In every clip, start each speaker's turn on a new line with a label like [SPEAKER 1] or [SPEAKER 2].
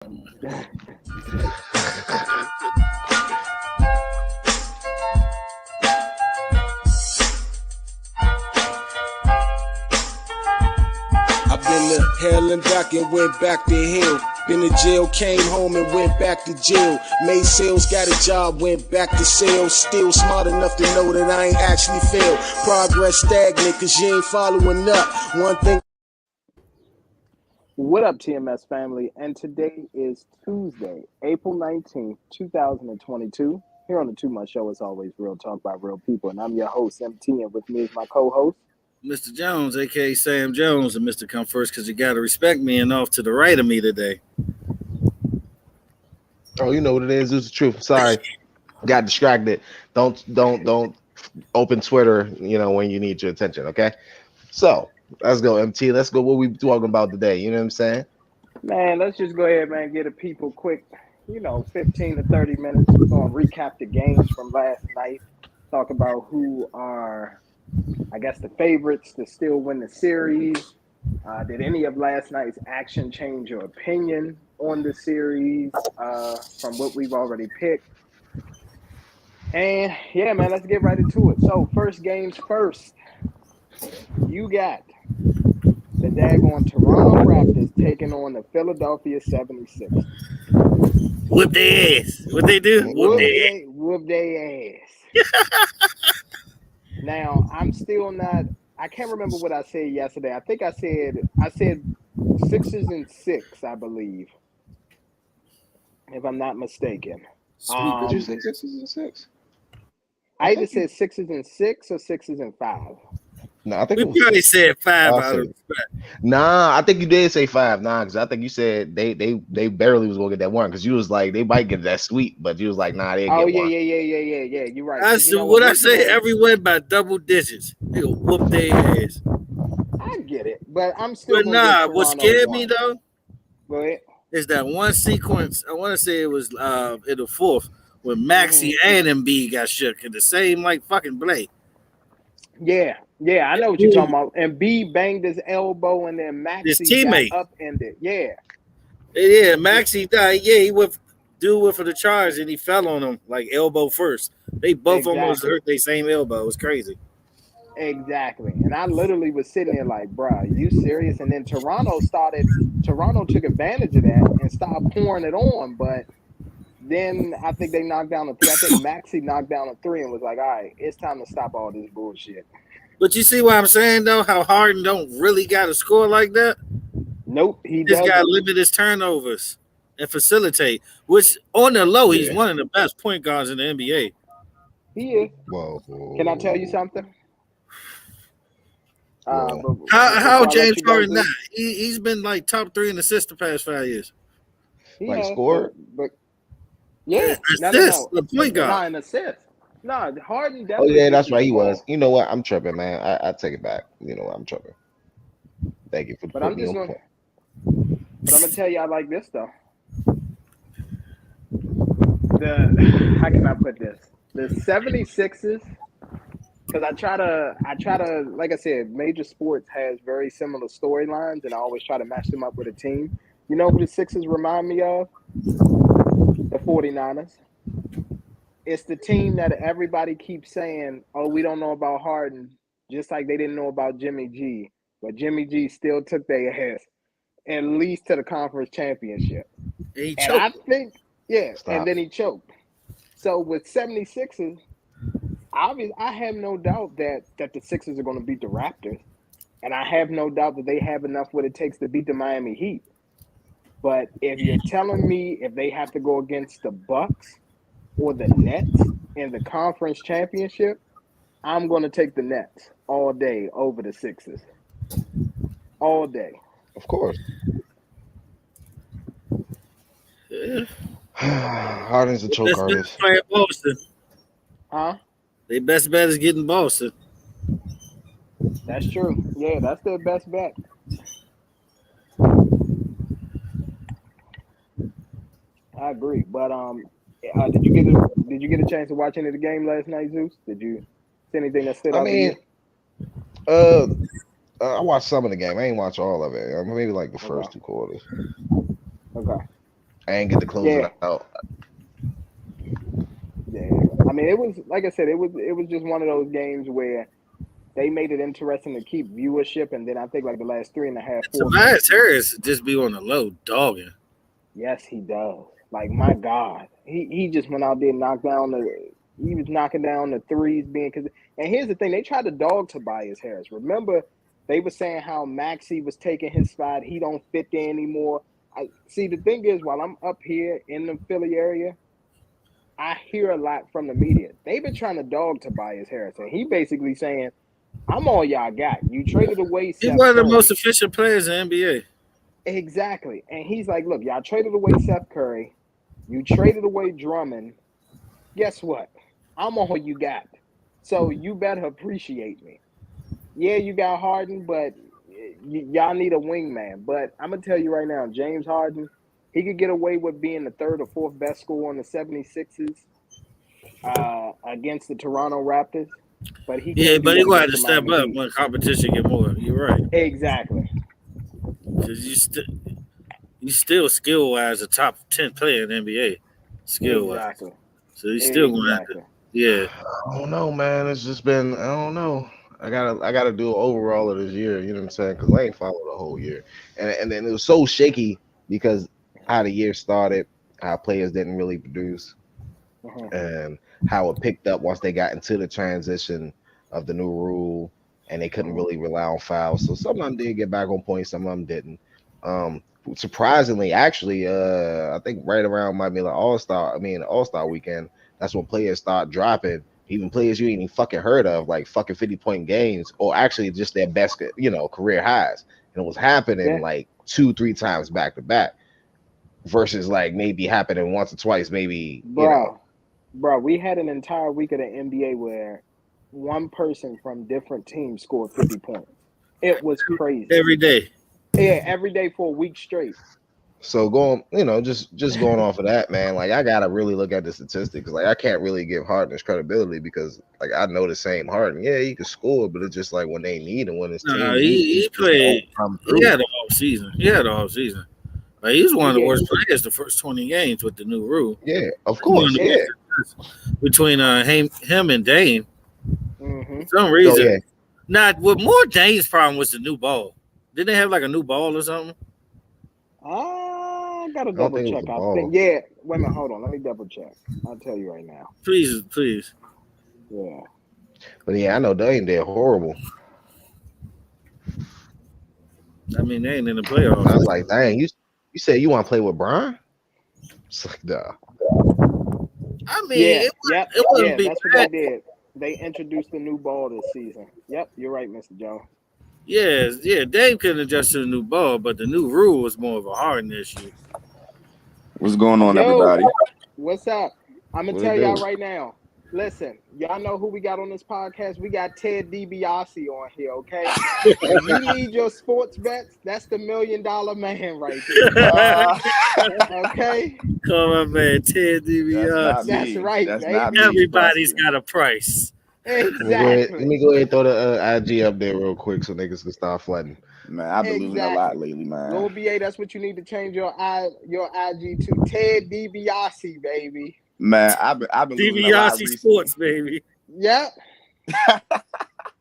[SPEAKER 1] I've been to hell and back and went back to hell. Been to jail, came home and went back to jail. Made sales, got a job, went back to sales. Still smart enough to know that I ain't actually failed. Progress stagnant cause you ain't following up. One thing.
[SPEAKER 2] What up, TMS family? And today is Tuesday, April 19th, 2022. Here on the 2 Month Show, as always, Real Talk by Real People. And I'm your host, MT, and with me is my co-host,
[SPEAKER 3] Mr. Jones, a.k.a. Sam Jones, and Mr. Come First because you got to respect me, and off to the right of me today.
[SPEAKER 4] Oh, you know what it is. It's the truth. Sorry. Got distracted. Don't open Twitter, when you need your attention, okay? So, let's go, MT. Let's go what we talking about today. You know what I'm saying?
[SPEAKER 2] man, let's just go ahead, man, get a people quick, 15 to 30 minutes. We're going to recap the games from last night, talk about who are, I guess, the favorites to still win the series. Did any of last night's action change your opinion on the series from what we've already picked? And yeah, man, let's get right into it. So first games first. You got the daggone Toronto Raptors taking on the Philadelphia 76ers.
[SPEAKER 3] Whoop their ass. What they do?
[SPEAKER 2] Whoop their ass. Now, I'm still not. I can't remember what I said yesterday. I think I said Sixers and 6, I believe, if I'm not mistaken.
[SPEAKER 4] Did you say Sixers and 6?
[SPEAKER 2] I either said 6s and 6 or 6s and 5.
[SPEAKER 4] No, I think
[SPEAKER 3] we probably said 5 out of
[SPEAKER 4] Nah, I think you did say 5. Nah, because I think you said they barely was gonna get that one because you was like they might get that sweet, but you was like, nah, they get one.
[SPEAKER 2] Yeah. You're right.
[SPEAKER 3] I said what I say everywhere by double digits. They go whoop their ass.
[SPEAKER 2] I get it, but I'm still.
[SPEAKER 3] But nah, what scared me though?
[SPEAKER 2] Go ahead.
[SPEAKER 3] Is that one sequence? I want to say it was in the fourth when Maxey and Embiid got shook in the same fucking play.
[SPEAKER 2] Yeah, I know what you're talking about. And B banged his elbow, and then Maxey got upended. Yeah,
[SPEAKER 3] Maxey died. Yeah, he went for the charge, and he fell on him elbow first. They both almost hurt their same elbow. It was crazy.
[SPEAKER 2] Exactly, and I literally was sitting there like, "Bro, you serious?" And then Toronto took advantage of that and started pouring it on, but. Then I think they knocked down a 3. I think Maxey knocked down a 3 and was like, all right, it's time to stop all this bullshit.
[SPEAKER 3] But you see what I'm saying, though? How Harden don't really got to score like that?
[SPEAKER 2] Nope, he
[SPEAKER 3] just got to limit his turnovers and facilitate, which on the low, he's one of the best point guards in the NBA.
[SPEAKER 2] He is.
[SPEAKER 4] Whoa.
[SPEAKER 2] Can I tell you something?
[SPEAKER 3] How James Harden not? He's been top 3 in assists the past 5 years.
[SPEAKER 2] He
[SPEAKER 4] scored?
[SPEAKER 2] But yeah,
[SPEAKER 3] no. The point guard.
[SPEAKER 2] Not an assist. No, Harden definitely.
[SPEAKER 4] Oh yeah, that's right. He was. You know what? I'm tripping, man. I take it back. You know what? I'm tripping. Thank you for putting me on point.
[SPEAKER 2] But I'm gonna tell you, I like this though. How can I put this? The 76ers. Because I try to, like I said, major sports has very similar storylines, and I always try to match them up with a team. You know who the Sixers remind me of? The 49ers. It's the team that everybody keeps saying, oh, we don't know about Harden, just like they didn't know about Jimmy G. But Jimmy G still took their ass at least to the conference championship.
[SPEAKER 3] And
[SPEAKER 2] I think, and then he choked. So with 76ers, obviously, I have no doubt that the Sixers are going to beat the Raptors. And I have no doubt that they have enough what it takes to beat the Miami Heat. But if you're telling me if they have to go against the Bucks or the Nets in the conference championship, I'm going to take the Nets all day over the Sixers. All day.
[SPEAKER 4] Of course.
[SPEAKER 3] Yeah.
[SPEAKER 4] Harden's a choke artist.
[SPEAKER 3] Playing Boston.
[SPEAKER 2] Huh?
[SPEAKER 3] Their best bet is getting Boston.
[SPEAKER 2] That's true. Yeah, that's their best bet. I agree, but did you get a chance to watch any of the game last night, Zeus? Did you see anything that stood out to you?
[SPEAKER 4] I watched some of the game. I ain't watch all of it. Maybe the first 2 quarters.
[SPEAKER 2] Okay.
[SPEAKER 4] I ain't get to close
[SPEAKER 2] Yeah,
[SPEAKER 4] it out.
[SPEAKER 2] yeah. I mean, it was like I said, it was just one of those games where they made it interesting to keep viewership, and then I think like the last three and a half, 4 minutes.
[SPEAKER 3] Tobias Harris just be on the low dogging.
[SPEAKER 2] Yes, he does. Like my God, he just went out there and knocked down the. He was knocking down the threes, being because. And here's the thing: they tried to dog Tobias Harris. Remember, they were saying how Maxey was taking his spot. He don't fit there anymore. I see. The thing is, while I'm up here in the Philly area, I hear a lot from the media. They've been trying to dog Tobias Harris, and he basically saying, "I'm all y'all got. You traded away
[SPEAKER 3] He's
[SPEAKER 2] Seth
[SPEAKER 3] one of the most
[SPEAKER 2] Curry."
[SPEAKER 3] efficient players in the NBA.
[SPEAKER 2] Exactly. And he's like, look, y'all traded away Seth Curry. You traded away Drummond. Guess what? I'm all you got. So you better appreciate me. Yeah, you got Harden, but y'all need a wingman. But I'm going to tell you right now, James Harden, he could get away with being the third or fourth best scorer on the 76ers against the Toronto Raptors. But he
[SPEAKER 3] Yeah,
[SPEAKER 2] can't do
[SPEAKER 3] but
[SPEAKER 2] that
[SPEAKER 3] he gonna have
[SPEAKER 2] against
[SPEAKER 3] to
[SPEAKER 2] the
[SPEAKER 3] step
[SPEAKER 2] Miami
[SPEAKER 3] up
[SPEAKER 2] Heat.
[SPEAKER 3] when competition get more. You're right,
[SPEAKER 2] Exactly.
[SPEAKER 3] because you still skill wise a top 10 player in the NBA, skill wise.
[SPEAKER 2] Exactly.
[SPEAKER 3] So he's still gonna have to.
[SPEAKER 2] Exactly.
[SPEAKER 3] Yeah,
[SPEAKER 4] I don't know, man. It's just been I don't know. I gotta do an overall of this year. You know what I'm saying? Because I ain't followed the whole year, and then it was so shaky because how the year started, how players didn't really produce,
[SPEAKER 2] Mhm.
[SPEAKER 4] and how it picked up once they got into the transition of the new rule, and they couldn't
[SPEAKER 2] Mhm.
[SPEAKER 4] really rely on fouls. So some of them did get back on point, some of them didn't. Surprisingly, actually, I think right around might be like All-Star weekend, that's when players start dropping. Even players you ain't even fucking heard of, like fucking 50-point games, or actually just their best, career highs. And it was happening
[SPEAKER 2] Yeah.
[SPEAKER 4] like 2-3 times back to back, versus like maybe happening once or twice, maybe.
[SPEAKER 2] Bro, we had an entire week of the NBA where one person from different teams scored 50 points. It was crazy.
[SPEAKER 3] every day.
[SPEAKER 2] Yeah, every day for a week straight.
[SPEAKER 4] So just going off of that, man, like I gotta really look at the statistics. Like I can't really give Harden his credibility because like I know the same Harden. Yeah, he can score, but it's just like when they need him, when his
[SPEAKER 3] No,
[SPEAKER 4] team need him, he
[SPEAKER 3] he
[SPEAKER 4] just don't
[SPEAKER 3] played.
[SPEAKER 4] come
[SPEAKER 3] He
[SPEAKER 4] through.
[SPEAKER 3] had a whole season. He had a whole season. Like, he was one of the
[SPEAKER 2] Yeah,
[SPEAKER 3] worst players the first 20 games with the new rule.
[SPEAKER 4] Yeah, of
[SPEAKER 3] He was one of
[SPEAKER 4] course.
[SPEAKER 3] the
[SPEAKER 2] yeah.
[SPEAKER 4] Yeah.
[SPEAKER 3] worst between him and Dane.
[SPEAKER 2] Mm-hmm.
[SPEAKER 3] For some
[SPEAKER 4] So
[SPEAKER 3] reason,
[SPEAKER 4] yeah,
[SPEAKER 3] not with more Dane's problem was the new ball. Didn't they have like a new ball or something?
[SPEAKER 2] I gotta
[SPEAKER 4] I don't
[SPEAKER 2] double
[SPEAKER 4] think it was
[SPEAKER 2] check.
[SPEAKER 4] the
[SPEAKER 2] I think,
[SPEAKER 4] ball.
[SPEAKER 2] yeah. Wait a minute, hold on. Let me double check. I'll tell you right now.
[SPEAKER 3] Please, please.
[SPEAKER 2] Yeah.
[SPEAKER 4] But yeah, I know Dame did horrible.
[SPEAKER 3] I mean, they ain't in the
[SPEAKER 4] I was
[SPEAKER 3] playoffs.
[SPEAKER 4] like, dang, you said you want to play with Brian? It's like, nah.
[SPEAKER 3] I mean,
[SPEAKER 2] Yeah. Yep.
[SPEAKER 3] it wouldn't
[SPEAKER 2] Yeah.
[SPEAKER 3] be
[SPEAKER 2] That's what they
[SPEAKER 3] bad.
[SPEAKER 2] did. They introduced the new ball this season. Yep. You're right, Mr. Jones.
[SPEAKER 3] Yeah. Dave couldn't adjust to the new ball, but the new rule was more of a Harden issue.
[SPEAKER 5] What's going on,
[SPEAKER 2] Yo,
[SPEAKER 5] everybody?
[SPEAKER 2] what's up? I'm gonna
[SPEAKER 4] What it
[SPEAKER 2] tell y'all
[SPEAKER 4] do?
[SPEAKER 2] right now. Listen, y'all know who we got on this podcast? We got Ted DiBiase on here, okay? If you need your sports bets, that's the $1 million man right there.
[SPEAKER 5] Uh,
[SPEAKER 2] Okay?
[SPEAKER 3] Call my man Ted
[SPEAKER 5] that's not
[SPEAKER 3] DiBiase.
[SPEAKER 2] That's
[SPEAKER 5] me.
[SPEAKER 2] right,
[SPEAKER 5] That's not
[SPEAKER 2] baby.
[SPEAKER 5] me. Trust
[SPEAKER 3] Everybody's
[SPEAKER 5] me.
[SPEAKER 3] got a price.
[SPEAKER 4] Let
[SPEAKER 2] Exactly.
[SPEAKER 4] me go ahead and throw the IG up there real quick so niggas can start flooding.
[SPEAKER 5] Man, I've been losing a lot
[SPEAKER 2] Exactly.
[SPEAKER 5] lately, man.
[SPEAKER 2] Lil BA, that's what you need to change your IG to. Ted DiBiase, baby.
[SPEAKER 5] Man, I've been losing a lot
[SPEAKER 3] DiBiase
[SPEAKER 5] recently.
[SPEAKER 3] Sports, baby.
[SPEAKER 2] Yep.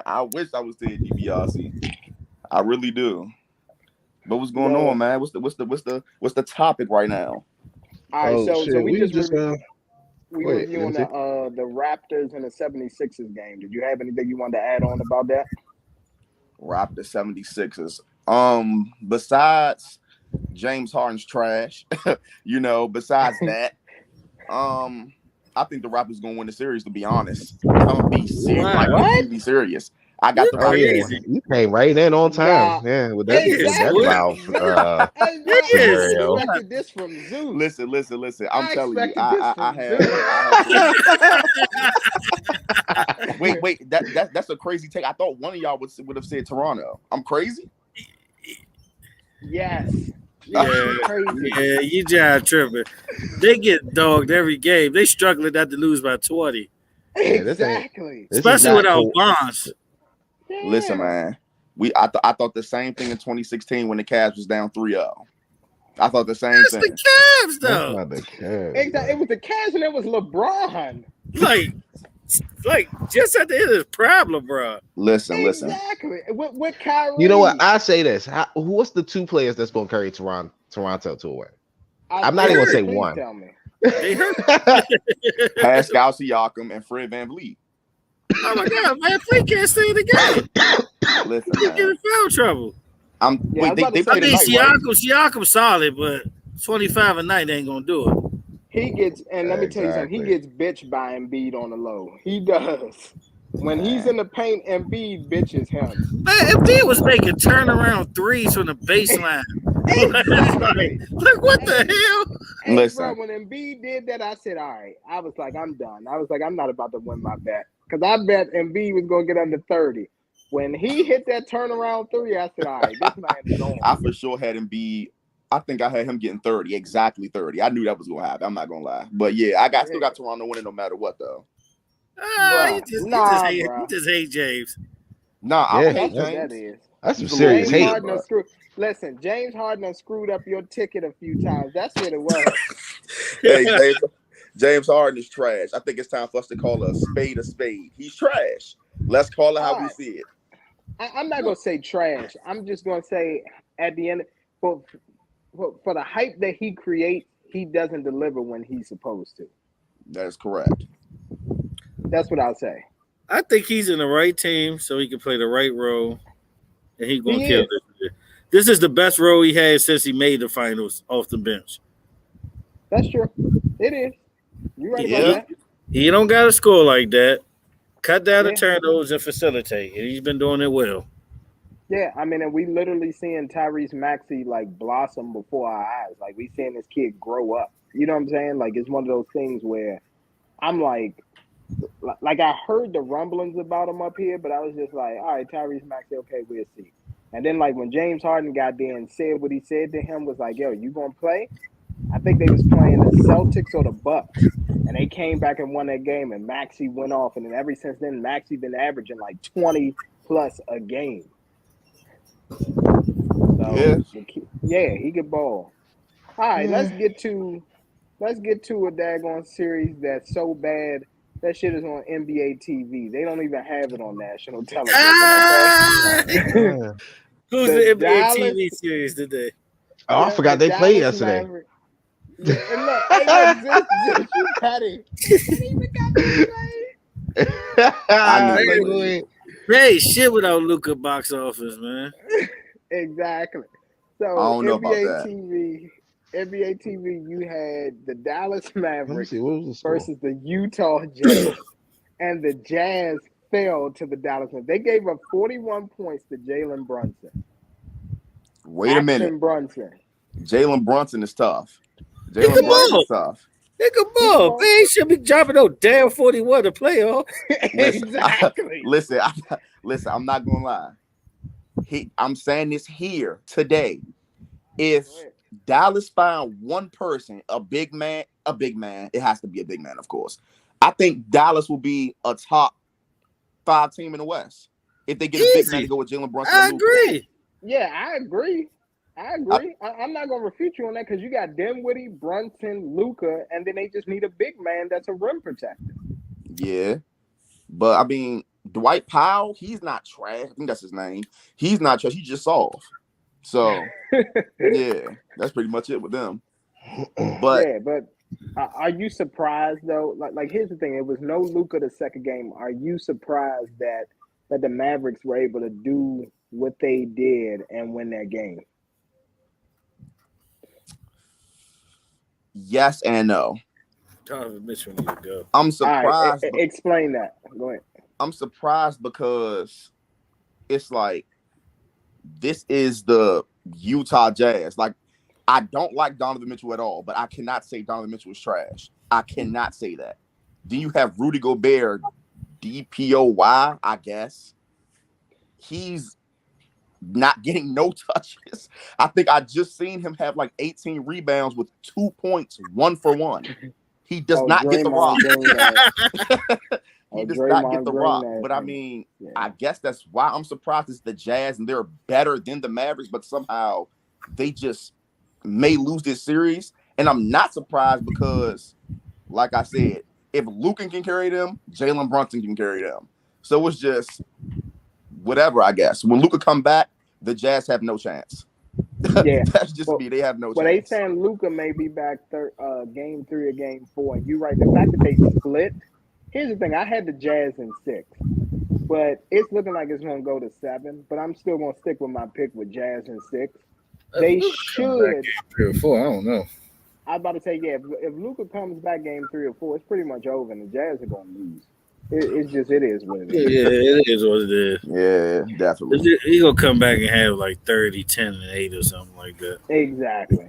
[SPEAKER 5] I wish I was Ted DiBiase. I really do. But what's going on,
[SPEAKER 2] Look.
[SPEAKER 5] man? What's the topic right now?
[SPEAKER 2] All right,
[SPEAKER 4] Oh
[SPEAKER 2] so
[SPEAKER 4] shit,
[SPEAKER 2] we
[SPEAKER 4] we
[SPEAKER 2] just
[SPEAKER 4] just
[SPEAKER 2] we
[SPEAKER 4] go ahead,
[SPEAKER 2] reviewing
[SPEAKER 4] MT.
[SPEAKER 2] the Raptors and the 76ers game. Did you have anything you wanted to add on about that?
[SPEAKER 5] Raptor 76ers. Besides James Harden's trash, besides that, I think the Raptors gonna win the series. To be honest, come be serious, like
[SPEAKER 3] Wow.
[SPEAKER 2] What?
[SPEAKER 5] be serious. I got
[SPEAKER 3] You
[SPEAKER 5] the
[SPEAKER 4] Oh
[SPEAKER 5] Raptors
[SPEAKER 4] yeah,
[SPEAKER 3] crazy.
[SPEAKER 5] winning.
[SPEAKER 4] you came right in on time.
[SPEAKER 2] Nah.
[SPEAKER 4] Yeah, with that
[SPEAKER 2] Exactly.
[SPEAKER 3] Yes.
[SPEAKER 4] valve
[SPEAKER 2] Zeus. Hey, bro, I
[SPEAKER 3] Yes.
[SPEAKER 4] scenario.
[SPEAKER 2] expected this from Zeus.
[SPEAKER 5] Listen. I'm
[SPEAKER 2] I
[SPEAKER 5] telling you,
[SPEAKER 2] expected this
[SPEAKER 5] I
[SPEAKER 2] from
[SPEAKER 5] have
[SPEAKER 2] Zeus.
[SPEAKER 5] wait. That's a crazy take. I thought one of y'all would have said Toronto. I'm crazy.
[SPEAKER 2] Yes.
[SPEAKER 3] Yeah,
[SPEAKER 2] Crazy.
[SPEAKER 3] yeah, you jive tripping. They get dogged every game. They struggling not to lose by 20,
[SPEAKER 4] Yeah,
[SPEAKER 2] Exactly.
[SPEAKER 4] this is
[SPEAKER 3] especially
[SPEAKER 4] not
[SPEAKER 3] without
[SPEAKER 4] cool.
[SPEAKER 3] Bonds.
[SPEAKER 5] Listen,
[SPEAKER 2] Yeah.
[SPEAKER 5] man. I thought the same thing in 2016 when the Cavs was down 3-0. I thought the same
[SPEAKER 3] That's
[SPEAKER 5] thing.
[SPEAKER 3] the Cavs,
[SPEAKER 4] That's
[SPEAKER 3] though.
[SPEAKER 4] not the Cavs.
[SPEAKER 2] Exactly. It was the Cavs and it was LeBron.
[SPEAKER 3] Like just at the end of the problem, bro.
[SPEAKER 5] Listen.
[SPEAKER 2] Exactly. With Kyrie.
[SPEAKER 4] You know what? I say this. What's the two players that's going to carry Toronto to a win? I'm not even going to say
[SPEAKER 2] Please
[SPEAKER 4] one.
[SPEAKER 2] tell me.
[SPEAKER 3] They hurt.
[SPEAKER 5] Pascal Siakam and Fred VanVleet.
[SPEAKER 3] Oh my god, man! Free can't stay in the game.
[SPEAKER 5] Listen,
[SPEAKER 3] He get in
[SPEAKER 5] man.
[SPEAKER 3] foul trouble.
[SPEAKER 2] Yeah, I was
[SPEAKER 5] They
[SPEAKER 2] about to
[SPEAKER 5] play
[SPEAKER 3] I mean,
[SPEAKER 5] tonight, right?
[SPEAKER 3] Siakam solid, but 25 a night ain't gonna do it.
[SPEAKER 2] He gets, and let me tell you something, he
[SPEAKER 4] Exactly.
[SPEAKER 2] gets bitched by Embiid on the low. He does. When he's in the paint, Embiid bitches him.
[SPEAKER 3] Man, if they was making turnaround threes from the baseline,
[SPEAKER 2] Exactly.
[SPEAKER 3] like what the hell?
[SPEAKER 2] Hey,
[SPEAKER 5] Listen.
[SPEAKER 2] bro, when Embiid did that, I said, all right. I was like, I'm done. I was like, I'm not about to win my bet. Because I bet Embiid was going to get under 30. When he hit that turnaround three, I said, all right, this man is on.
[SPEAKER 5] I for sure had him be. I think I had him getting 30, exactly 30. I knew that was going to happen. I'm not going to lie. But yeah, still got Toronto winning no matter what, though.
[SPEAKER 3] You just hate James.
[SPEAKER 5] Nah, I
[SPEAKER 4] Yeah,
[SPEAKER 5] don't hate
[SPEAKER 2] That's what
[SPEAKER 5] James.
[SPEAKER 2] that is.
[SPEAKER 4] That's some
[SPEAKER 5] He's a
[SPEAKER 4] serious
[SPEAKER 5] little
[SPEAKER 2] James
[SPEAKER 4] hate.
[SPEAKER 2] Harden done screwed. Listen, James Harden done screwed up your ticket a few times. That's what it was.
[SPEAKER 5] Hey, James Harden is trash. I think it's time for us to call a spade a spade. He's trash. Let's call it how we
[SPEAKER 2] Alright.
[SPEAKER 5] see it.
[SPEAKER 2] I'm not gonna say trash. I'm just gonna say at the end, for the hype that he creates, he doesn't deliver when he's supposed to.
[SPEAKER 5] That is correct.
[SPEAKER 2] That's what I'll say.
[SPEAKER 3] I think he's in the right team, so he can play the right role, and he's gonna
[SPEAKER 2] He
[SPEAKER 3] kill
[SPEAKER 2] is.
[SPEAKER 3] this. This is the best role he had since he made the finals off the bench.
[SPEAKER 2] That's true. It is. You're right
[SPEAKER 5] Yeah.
[SPEAKER 2] about that.
[SPEAKER 3] He don't got to score like that. Cut down the
[SPEAKER 2] Yeah.
[SPEAKER 3] turnovers and facilitate. And he's been doing it well.
[SPEAKER 2] Yeah, I mean, and we literally seeing Tyrese Maxey like blossom before our eyes. Like we seeing this kid grow up. You know what I'm saying? Like it's one of those things where I'm like I heard the rumblings about him up here, but I was just like, all right, Tyrese Maxey, okay, we'll see. And then like when James Harden got there and said what he said to him was like, yo, you gonna play? I think they was playing the Celtics or the Bucks, and they came back and won that game, and Maxey went off, and then ever since then, Maxey been averaging like 20 plus a game. So yeah, he could ball. All right, let's get to a daggone series that's so bad that shit is on NBA TV. They don't even have it on national television. Okay?
[SPEAKER 3] Who's the NBA TV series today?
[SPEAKER 4] Oh, I forgot they played yesterday.
[SPEAKER 2] Yeah, and look, hey, you petty.
[SPEAKER 5] I knew
[SPEAKER 3] Hey, shit without Luka box office, man.
[SPEAKER 2] Exactly. So
[SPEAKER 5] I don't know about
[SPEAKER 2] NBA TV, you had the Dallas Mavericks versus the Utah Jazz, and the Jazz fell to the Dallas Mavericks. They gave up 41 points to Jalen Brunson.
[SPEAKER 5] Wait a minute.
[SPEAKER 2] Brunson.
[SPEAKER 5] Jalen Brunson is tough. Jalen Brunson is tough.
[SPEAKER 3] Nigga, ball. Man, should be dropping no damn 41 to playoff.
[SPEAKER 2] Exactly.
[SPEAKER 5] Listen, I'm not gonna lie. I'm saying this here today. If Dallas found one person, a big man, it has to be a big man, of course. I think Dallas will be a top 5 team in the West if they get a big man to go with Jalen Brunson.
[SPEAKER 3] I agree.
[SPEAKER 2] Yeah, I agree. I'm not gonna refute you on that because you got Dinwiddie, Brunson, Luka, and then they just need a big man that's a rim protector.
[SPEAKER 5] Yeah, but I mean, Dwight Powell, he's not trash. I think that's his name. He's not trash. He's just soft. So yeah, that's pretty much it with them. But
[SPEAKER 2] yeah, but are you surprised though? Like here's the thing: it was no Luka the second game. Are you surprised that the Mavericks were able to do what they did and win that game?
[SPEAKER 5] Yes and no.
[SPEAKER 3] Donovan Mitchell need to go.
[SPEAKER 5] I'm surprised.
[SPEAKER 2] Right, explain that. Go ahead.
[SPEAKER 5] I'm surprised because it's like this is the Utah Jazz. Like, I don't like Donovan Mitchell at all, but I cannot say Donovan Mitchell is trash. I cannot say that. Then you have Rudy Gobert, DPOY, I guess. He's not getting no touches. I think I just seen him have like 18 rebounds with 2 points, 1 for 1. He does not get the rock. He does not get the rock. But I mean, I guess that's why I'm surprised it's the Jazz and they're better than the Mavericks, but somehow they just may lose this series, and I'm not surprised because, like I said, if Luka can carry them, Jalen Brunson can carry them. So it's just whatever, I guess. When Luka come back, the Jazz have no chance.
[SPEAKER 2] Yeah.
[SPEAKER 5] That's just
[SPEAKER 2] Well,
[SPEAKER 5] me. They have no
[SPEAKER 2] well, they
[SPEAKER 5] chance.
[SPEAKER 2] saying Luca may be back game 3 or game 4. And you're right. The fact that they split. Here's the thing. I had the Jazz in 6, but it's looking like it's going to go to 7. But I'm still going to stick with my pick with Jazz in 6. They should.
[SPEAKER 3] Game 3 or 4. I don't know.
[SPEAKER 2] I was about to say, yeah. If Luca comes back game 3 or 4, it's pretty much over, and the Jazz are going to lose. It is what it is.
[SPEAKER 3] Yeah, it is what it is.
[SPEAKER 5] Yeah, definitely.
[SPEAKER 3] He gonna come back and have like 30, 10, and 8 or something like that.
[SPEAKER 2] Exactly.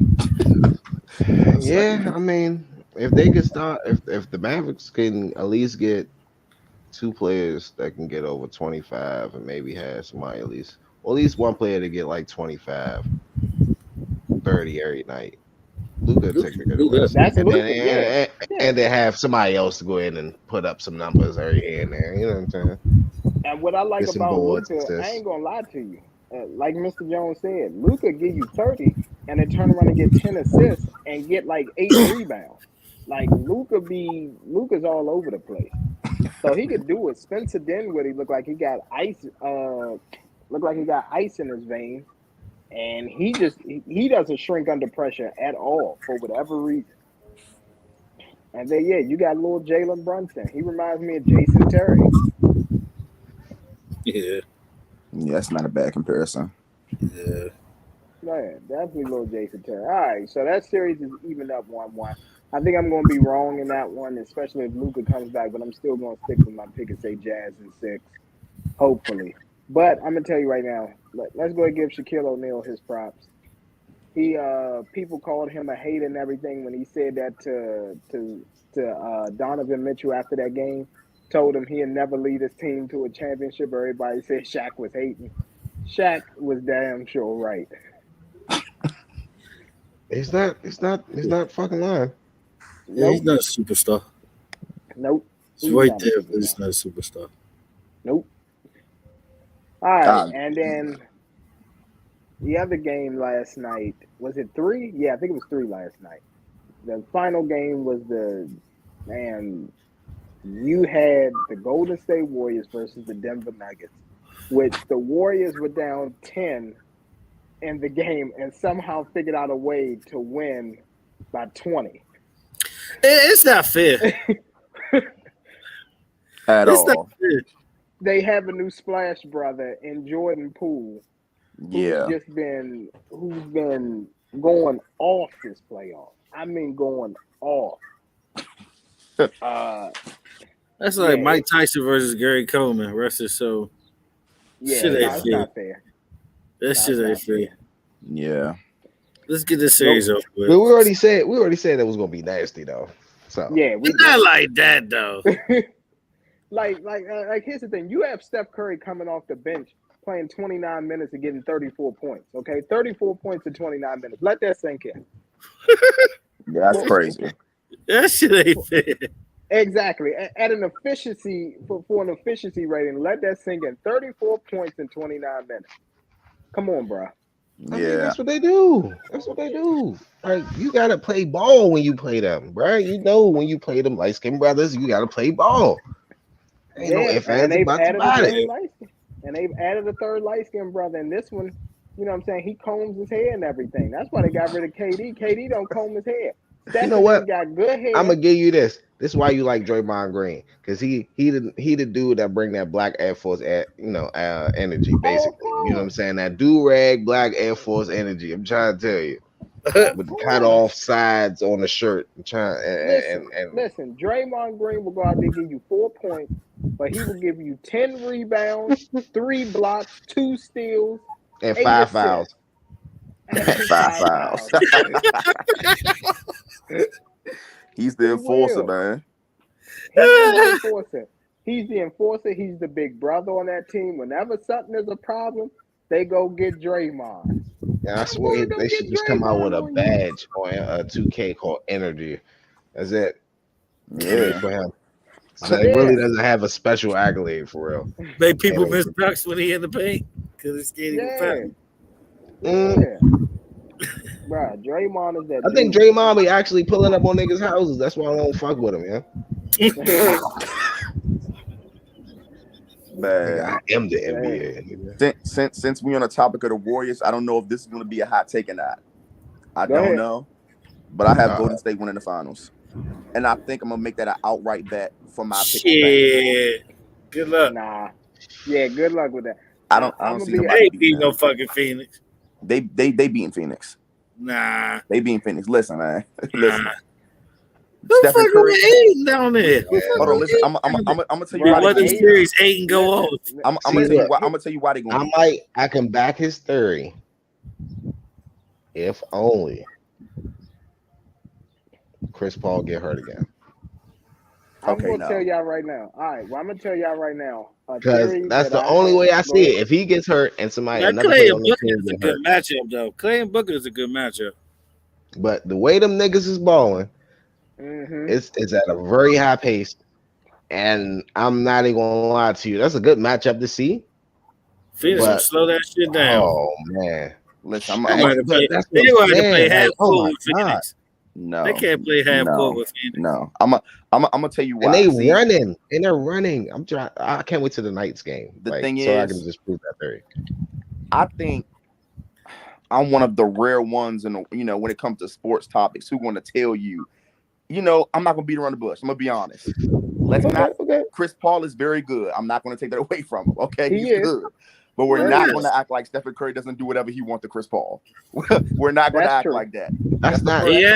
[SPEAKER 4] Yeah, I mean, if they could start, if the Mavericks can at least get 2 players that can get over 25 and maybe have somebody at least one player to get like 25, 30 every night. Luka take the good rest.
[SPEAKER 2] That's
[SPEAKER 4] and
[SPEAKER 2] Luka,
[SPEAKER 4] then, and then have somebody else to go in and put up some numbers every here and there. You know what I'm saying?
[SPEAKER 2] And what I like
[SPEAKER 4] Get some
[SPEAKER 2] about
[SPEAKER 4] boards,
[SPEAKER 2] Luka, I
[SPEAKER 4] assists.
[SPEAKER 2] ain't gonna lie to you. Like Mr. Jones said, Luka give you 30 and then turn around and get 10 assists and get like 8 rebounds. Like Luka's all over the place. So he could do it. Spencer Dinwiddie looked like he got ice. Looked like he got ice in his veins, and he doesn't shrink under pressure at all for whatever reason. And then you got little Jalen Brunson. He reminds me of Jason Terry.
[SPEAKER 3] Yeah,
[SPEAKER 5] that's not a bad comparison.
[SPEAKER 3] yeah.
[SPEAKER 2] Man, definitely little Jason Terry. All right, so that series is even up 1-1. I think I'm going to be wrong in that one, especially if Luka comes back, but I'm still going to stick with my pick and say Jazz in 6, hopefully. But I'm going to tell you right now, let's go and give Shaquille O'Neal his props. People called him a hater and everything when he said that to Donovan Mitchell after that game. Told him he'd never lead his team to a championship. Everybody said Shaq was hating. Shaq was damn sure right.
[SPEAKER 4] He's not fucking lying.
[SPEAKER 3] Yeah, he's not a superstar.
[SPEAKER 2] Nope.
[SPEAKER 3] He's right there, but he's not a superstar.
[SPEAKER 2] Nope. All right, and then the other game last night, was it 3? Yeah, I think it was 3 last night. The final game was you had the Golden State Warriors versus the Denver Nuggets, which the Warriors were down 10 in the game and somehow figured out a way to win by 20.
[SPEAKER 3] It's not fair.
[SPEAKER 5] At
[SPEAKER 3] It's
[SPEAKER 5] all.
[SPEAKER 3] not fair.
[SPEAKER 2] They have a new splash brother in Jordan Poole.
[SPEAKER 5] Yeah.
[SPEAKER 2] Who's been going off this playoff. I mean, going off.
[SPEAKER 3] That's like Mike Tyson versus Gary Coleman. Rest his soul.
[SPEAKER 2] Yeah,
[SPEAKER 3] Shit ain't
[SPEAKER 2] it's
[SPEAKER 3] fair.
[SPEAKER 2] not fair.
[SPEAKER 3] That shit ain't fair.
[SPEAKER 5] Yeah.
[SPEAKER 3] Let's get this series over with.
[SPEAKER 4] But we already said it was gonna be nasty though. So
[SPEAKER 2] Yeah, we
[SPEAKER 3] It's not like that though.
[SPEAKER 2] like here's the thing. You have Steph Curry coming off the bench playing 29 minutes and getting 34 points. Okay, 34 points in 29 minutes. Let that sink in.
[SPEAKER 5] Yeah, that's crazy.
[SPEAKER 3] That shit ain't fair.
[SPEAKER 2] Exactly. At an efficiency for an efficiency rating, let that sink in. 34 points in 29 minutes. Come on, bro.
[SPEAKER 4] I mean,
[SPEAKER 5] Yeah.
[SPEAKER 4] that's what they do. Like, you gotta play ball when you play them, right? You know, when you play them light skinned brothers, you gotta play ball. Ain't no ifs, ands, and buts about it.
[SPEAKER 2] And they've added a third light skinned brother. And this one, you know what I'm saying? He combs his hair and everything. That's why they got rid of KD. KD don't comb his hair.
[SPEAKER 4] You know what?
[SPEAKER 2] Got good hair.
[SPEAKER 4] I'm gonna give you this. This is why you like Draymond Green, because he the dude that bring that black Air Force energy, basically. You know what I'm saying? That do rag black Air Force energy. I'm trying to tell you, with the cut off sides on the shirt. I'm trying
[SPEAKER 2] listen. Draymond Green will go out there and give you 4 points, but he will give you 10 rebounds, 3 blocks, 2 steals,
[SPEAKER 4] and
[SPEAKER 2] 8
[SPEAKER 4] 5
[SPEAKER 2] assists.
[SPEAKER 4] fouls.
[SPEAKER 5] 5 fouls. He's the enforcer, man.
[SPEAKER 2] He's the enforcer. He's the big brother on that team. Whenever something is a problem, they go get Draymond.
[SPEAKER 4] Yeah, I swear they should just come out with a badge on a 2K called Energy. That's it.
[SPEAKER 5] Yeah.
[SPEAKER 4] For him. So he really doesn't have a special accolade for real.
[SPEAKER 3] Make people miss ducks when he in the paint because it's getting fat.
[SPEAKER 2] Yeah. bro. Draymond is that.
[SPEAKER 4] I think
[SPEAKER 2] dude.
[SPEAKER 4] Draymond be actually pulling up on niggas' houses. That's why I don't fuck with him, yeah. Nigga,
[SPEAKER 5] Man,
[SPEAKER 4] I am the
[SPEAKER 2] Man.
[SPEAKER 4] NBA. Nigga.
[SPEAKER 5] since we on the topic of the Warriors, I don't know if this is going to be a hot take or not. I
[SPEAKER 2] Go
[SPEAKER 5] don't
[SPEAKER 2] ahead.
[SPEAKER 5] know, but I have Golden State winning the finals, and I think I'm gonna make that an outright bet for my pick.
[SPEAKER 3] Shit. Good luck.
[SPEAKER 2] Nah. Yeah, good luck with that.
[SPEAKER 5] I don't
[SPEAKER 2] I'ma
[SPEAKER 5] see
[SPEAKER 2] be-
[SPEAKER 3] They
[SPEAKER 5] nobody
[SPEAKER 3] ain't beat
[SPEAKER 5] beating
[SPEAKER 3] no
[SPEAKER 5] them.
[SPEAKER 3] fucking Phoenix.
[SPEAKER 5] They beating Phoenix.
[SPEAKER 3] Nah.
[SPEAKER 5] They beating Phoenix. Listen, man. Listen.
[SPEAKER 3] Nah. Who the
[SPEAKER 5] Stephen
[SPEAKER 3] fuck
[SPEAKER 5] Curry.
[SPEAKER 3] was Aiden down there? Who the fuck
[SPEAKER 5] Hold on,
[SPEAKER 3] was
[SPEAKER 5] listen.
[SPEAKER 3] Aiden
[SPEAKER 5] I'm
[SPEAKER 3] down there?
[SPEAKER 5] gonna tell you
[SPEAKER 2] Bro,
[SPEAKER 5] why
[SPEAKER 3] Let
[SPEAKER 5] they
[SPEAKER 3] the
[SPEAKER 5] gonna
[SPEAKER 2] Aiden-
[SPEAKER 3] series 8 and go off.
[SPEAKER 5] I'm
[SPEAKER 4] See,
[SPEAKER 5] gonna tell you
[SPEAKER 4] look,
[SPEAKER 5] why. I'm gonna tell you why they gonna.
[SPEAKER 4] I can back his theory. If only Chris Paul get hurt again.
[SPEAKER 2] I'm
[SPEAKER 5] Okay,
[SPEAKER 2] gonna
[SPEAKER 5] no.
[SPEAKER 2] tell y'all right now. All right, well, I'm gonna tell y'all right now.
[SPEAKER 4] Because that's the only way I see it. If he gets hurt and somebody
[SPEAKER 3] Now,
[SPEAKER 4] another
[SPEAKER 3] Clay
[SPEAKER 4] player
[SPEAKER 3] and
[SPEAKER 4] on the
[SPEAKER 3] Booker
[SPEAKER 4] team
[SPEAKER 3] is a
[SPEAKER 4] get
[SPEAKER 3] good
[SPEAKER 4] hurt.
[SPEAKER 3] matchup, though. Clay and Booker is a good matchup.
[SPEAKER 4] But the way them niggas is balling,
[SPEAKER 2] Mm-hmm.
[SPEAKER 4] it's at a very high pace. And I'm not even gonna lie to you. That's a good matchup to see.
[SPEAKER 3] Phoenix will
[SPEAKER 4] But
[SPEAKER 3] slow that shit down.
[SPEAKER 4] oh man.
[SPEAKER 5] Listen,
[SPEAKER 3] They might have
[SPEAKER 4] But
[SPEAKER 3] play,
[SPEAKER 4] that's
[SPEAKER 3] they
[SPEAKER 4] what I'm
[SPEAKER 3] might have to play
[SPEAKER 4] saying.
[SPEAKER 3] half
[SPEAKER 4] Like, oh
[SPEAKER 3] court
[SPEAKER 4] my
[SPEAKER 3] with
[SPEAKER 4] God.
[SPEAKER 3] Phoenix.
[SPEAKER 5] no.
[SPEAKER 3] They can't play half
[SPEAKER 5] no,
[SPEAKER 3] court with Phoenix.
[SPEAKER 5] No, I'm gonna tell you why.
[SPEAKER 4] And they
[SPEAKER 5] See,
[SPEAKER 4] running. And they're running. I can't wait to the Knights game.
[SPEAKER 5] The
[SPEAKER 4] like,
[SPEAKER 5] thing
[SPEAKER 4] so I
[SPEAKER 5] is-
[SPEAKER 4] can just prove that theory.
[SPEAKER 5] I think I'm one of the rare ones, in when it comes to sports topics, who want to tell you, I'm not gonna beat around the bush. I'm gonna be honest. Let's not.
[SPEAKER 4] Okay.
[SPEAKER 5] Chris Paul is very good. I'm not gonna take that away from him. Okay,
[SPEAKER 2] He
[SPEAKER 5] he's
[SPEAKER 2] is.
[SPEAKER 5] good. But we're
[SPEAKER 2] He
[SPEAKER 5] not
[SPEAKER 2] is.
[SPEAKER 5] going to act like Stephen Curry doesn't do whatever he wants to Chris Paul. We're not going to
[SPEAKER 2] That's
[SPEAKER 5] act
[SPEAKER 2] true.
[SPEAKER 5] like that.
[SPEAKER 4] That's not
[SPEAKER 3] Yeah,